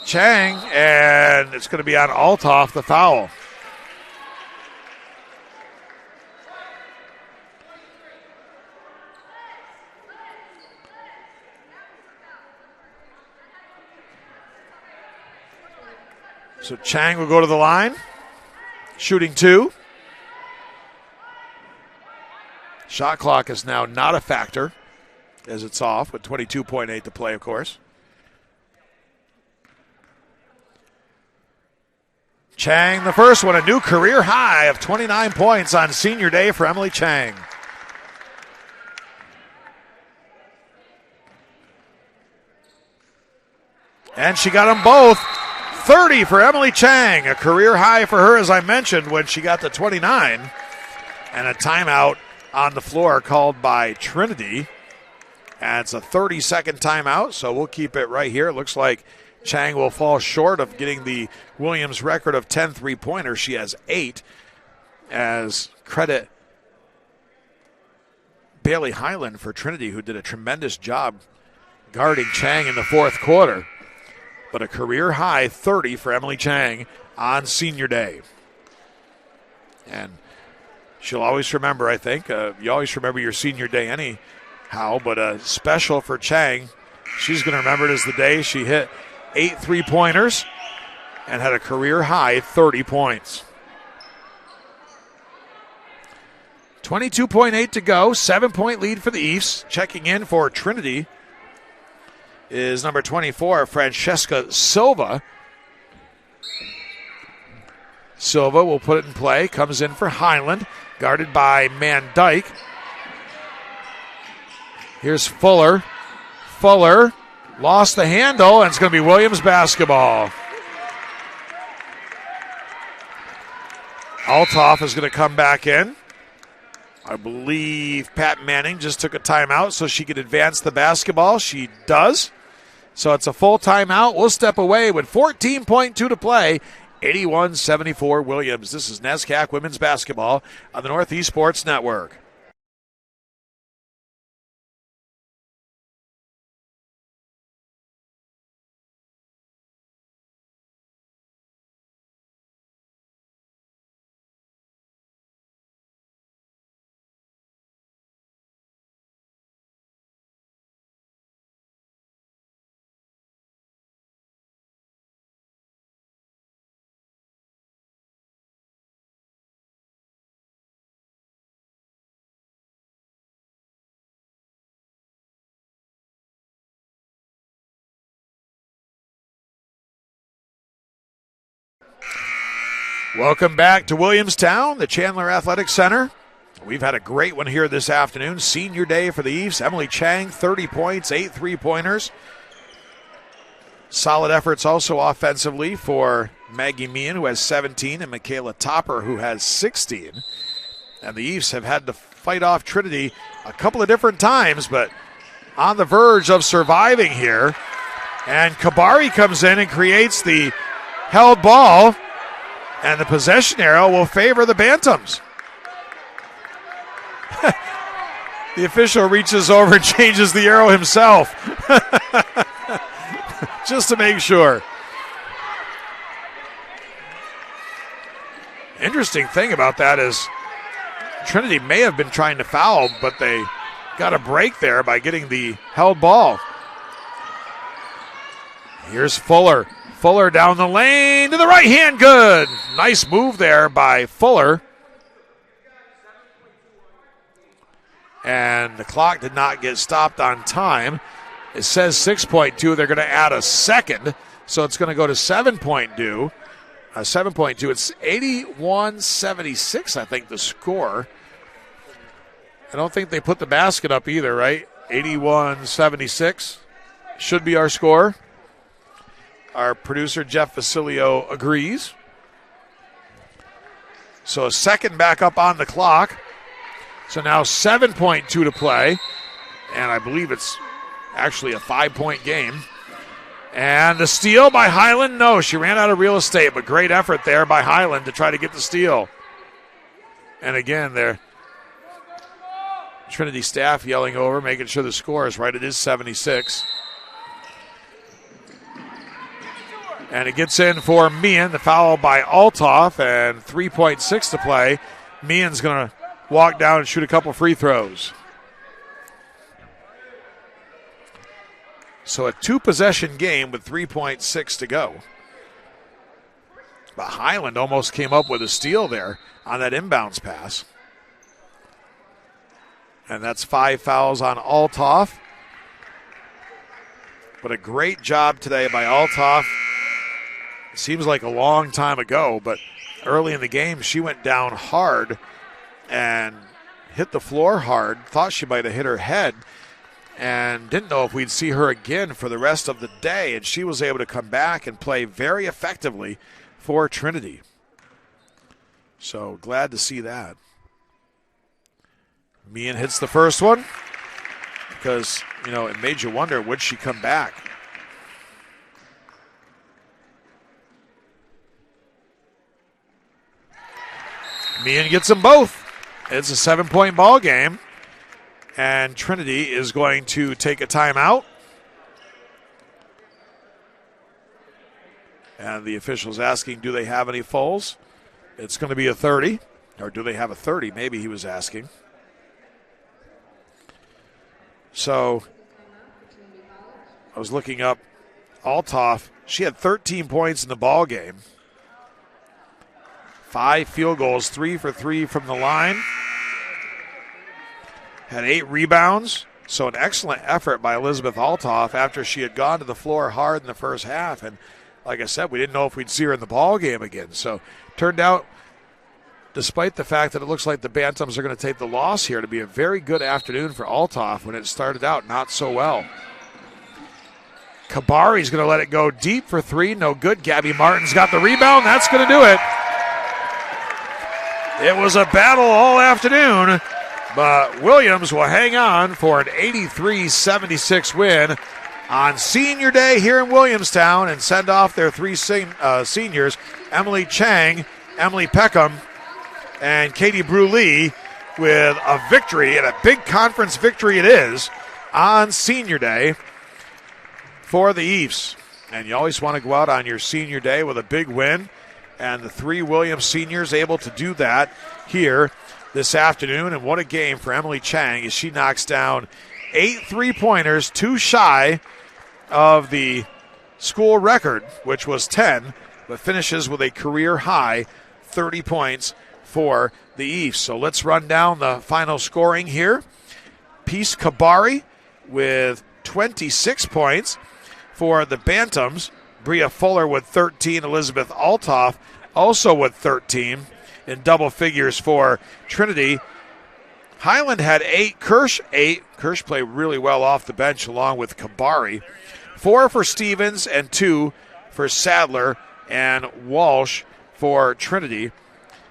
Chang, and it's going to be on Althoff, the foul. So Chang will go to the line, shooting 2. Shot clock is now not a factor as it's off with 22.8 to play, of course. Chang, the first one, a new career high of 29 points on senior day for Emily Chang. And she got them both. 30 for Emily Chang, a career high for her, as I mentioned, when she got to 29. And a timeout on the floor called by Trinity. And it's a 30-second timeout, so we'll keep it right here. It looks like Chang will fall short of getting the Williams record of 10 3-pointers. She has 8, as credit Bailey Highland for Trinity, who did a tremendous job guarding Chang in the fourth quarter. But a career high 30 for Emily Chang on senior day. And she'll always remember, I think. You always remember your senior day anyhow, but special for Chang. She's going to remember it as the day she hit 8 3-pointers and had a career high 30 points. 22.8 to go, 7-point lead for the East. Checking in for Trinity is number 24, Francesca Silva. Silva will put it in play, comes in for Highland, guarded by Van Dyke. Here's Fuller. Fuller lost the handle, and it's going to be Williams basketball. Althoff is going to come back in. I believe Pat Manning just took a timeout so she could advance the basketball. She does. So it's a full timeout. We'll step away with 14.2 to play. 81-74 Williams. This is NESCAC Women's Basketball on the Northeast Sports Network. Welcome back to Williamstown, the Chandler Athletic Center. We've had a great one here this afternoon. Senior day for the East. Emily Chang, 30 points, 8 3-pointers. Solid efforts also offensively for Maggie Meehan, who has 17, and Michaela Topper, who has 16. And the East have had to fight off Trinity a couple of different times, but on the verge of surviving here. And Kabari comes in and creates the held ball. And the possession arrow will favor the Bantams. The official reaches over and changes the arrow himself. Just to make sure. Interesting thing about that is Trinity may have been trying to foul, but they got a break there by getting the held ball. Here's Fuller. Fuller down the lane to the right hand, good. Nice move there by Fuller. And the clock did not get stopped on time. It says 6.2. They're going to add a second, so it's going to go to 7.2. 7.2. It's 81-76, I think, the score. I don't think they put the basket up either, right? 81-76 should be our score. Our producer, Jeff Vasilio, agrees. So a second back up on the clock. So now 7.2 to play. And I believe it's actually a 5-point game. And the steal by Highland. No, she ran out of real estate, but great effort there by Highland to try to get the steal. And again, there, Trinity staff yelling over, making sure the score is right. It is 76. And it gets in for Meehan, the foul by Althoff, and 3.6 to play. Meehan's going to walk down and shoot a couple free throws. So a two-possession game with 3.6 to go. But Highland almost came up with a steal there on that inbounds pass. And that's 5 fouls on Althoff. But a great job today by Althoff. It seems like a long time ago, but early in the game, she went down hard and hit the floor hard. Thought she might have hit her head and didn't know if we'd see her again for the rest of the day. And she was able to come back and play very effectively for Trinity. So glad to see that. Meehan hits the first one because, it made you wonder, would she come back? Meehan gets them both. It's a 7-point ball game. And Trinity is going to take a timeout. And the official's asking, do they have any fouls? It's going to be a 30. Or do they have a 30? Maybe he was asking. So I was looking up Althoff. She had 13 points in the ball game. 5 field goals, 3 for 3 from the line. Had 8 rebounds. So an excellent effort by Elizabeth Althoff after she had gone to the floor hard in the first half. And like I said, we didn't know if we'd see her in the ball game again. So turned out, despite the fact that it looks like the Bantams are going to take the loss here, to be a very good afternoon for Althoff when it started out not so well. Kabari's going to let it go deep for 3. No good. Gabby Martin's got the rebound. That's going to do it. It was a battle all afternoon, but Williams will hang on for an 83-76 win on Senior Day here in Williamstown and send off their 3 seniors, Emily Chang, Emily Peckham, and Katie Bruley, with a victory, and a big conference victory it is, on Senior Day for the Eves. And you always want to go out on your Senior Day with a big win, and the 3 Williams seniors able to do that here this afternoon. And what a game for Emily Chang as she knocks down 8 3-pointers, 2 shy of the school record, which was 10, but finishes with a career high 30 points for the Eves. So let's run down the final scoring here. Peace Kabari with 26 points for the Bantams. Bria Fuller with 13. Elizabeth Althoff also with 13 in double figures for Trinity. Highland had 8. Kirsch 8. Kirsch played really well off the bench along with Kabari. 4 for Stevens and 2 for Sadler and Walsh for Trinity.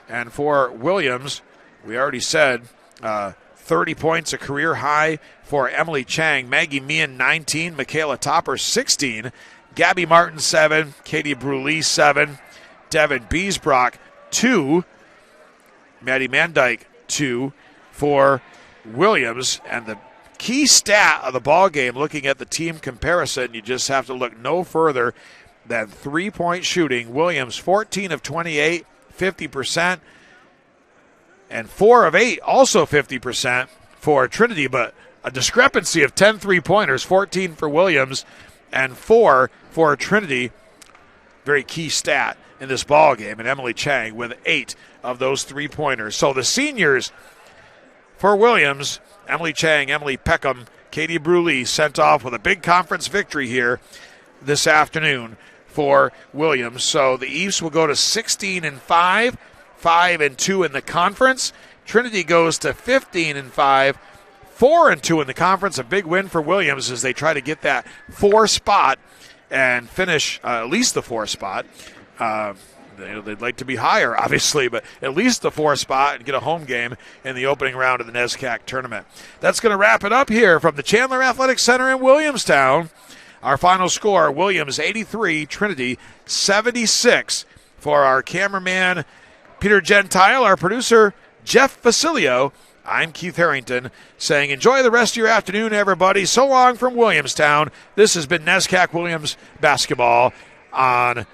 And for Williams, we already said 30 points, a career high for Emily Chang. Maggie Meehan, 19. Michaela Topper, 16. Gabby Martin, 7. Katie Bruley, 7. Devin Beesbrock, 2. Maddie Mandyke, 2 for Williams. And the key stat of the ball game, looking at the team comparison, you just have to look no further than 3-point shooting. Williams, 14 of 28, 50%. And 4 of 8, also 50% for Trinity, but a discrepancy of 10 3-pointers, 14 for Williams and 4 for Trinity. Very key stat in this ball game. And Emily Chang with 8 of those 3-pointers. So the seniors for Williams, Emily Chang, Emily Peckham, Katie Bruley, sent off with a big conference victory here this afternoon for Williams. So the Eves will go to 16-5, 5-2 in the conference. Trinity goes to 15-5, 4-2 in the conference. A big win for Williams as they try to get that 4 spot and finish at least the 4 spot. They'd like to be higher, obviously, but at least the 4 spot and get a home game in the opening round of the NESCAC tournament. That's going to wrap it up here from the Chandler Athletic Center in Williamstown. Our final score, Williams 83, Trinity 76. For our cameraman, Peter Gentile, our producer, Jeff Facilio, I'm Keith Harrington saying enjoy the rest of your afternoon, everybody. So long from Williamstown. This has been NESCAC Williams basketball on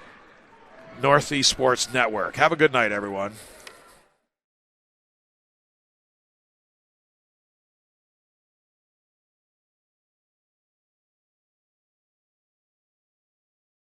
Northeast Sports Network. Have a good night, everyone.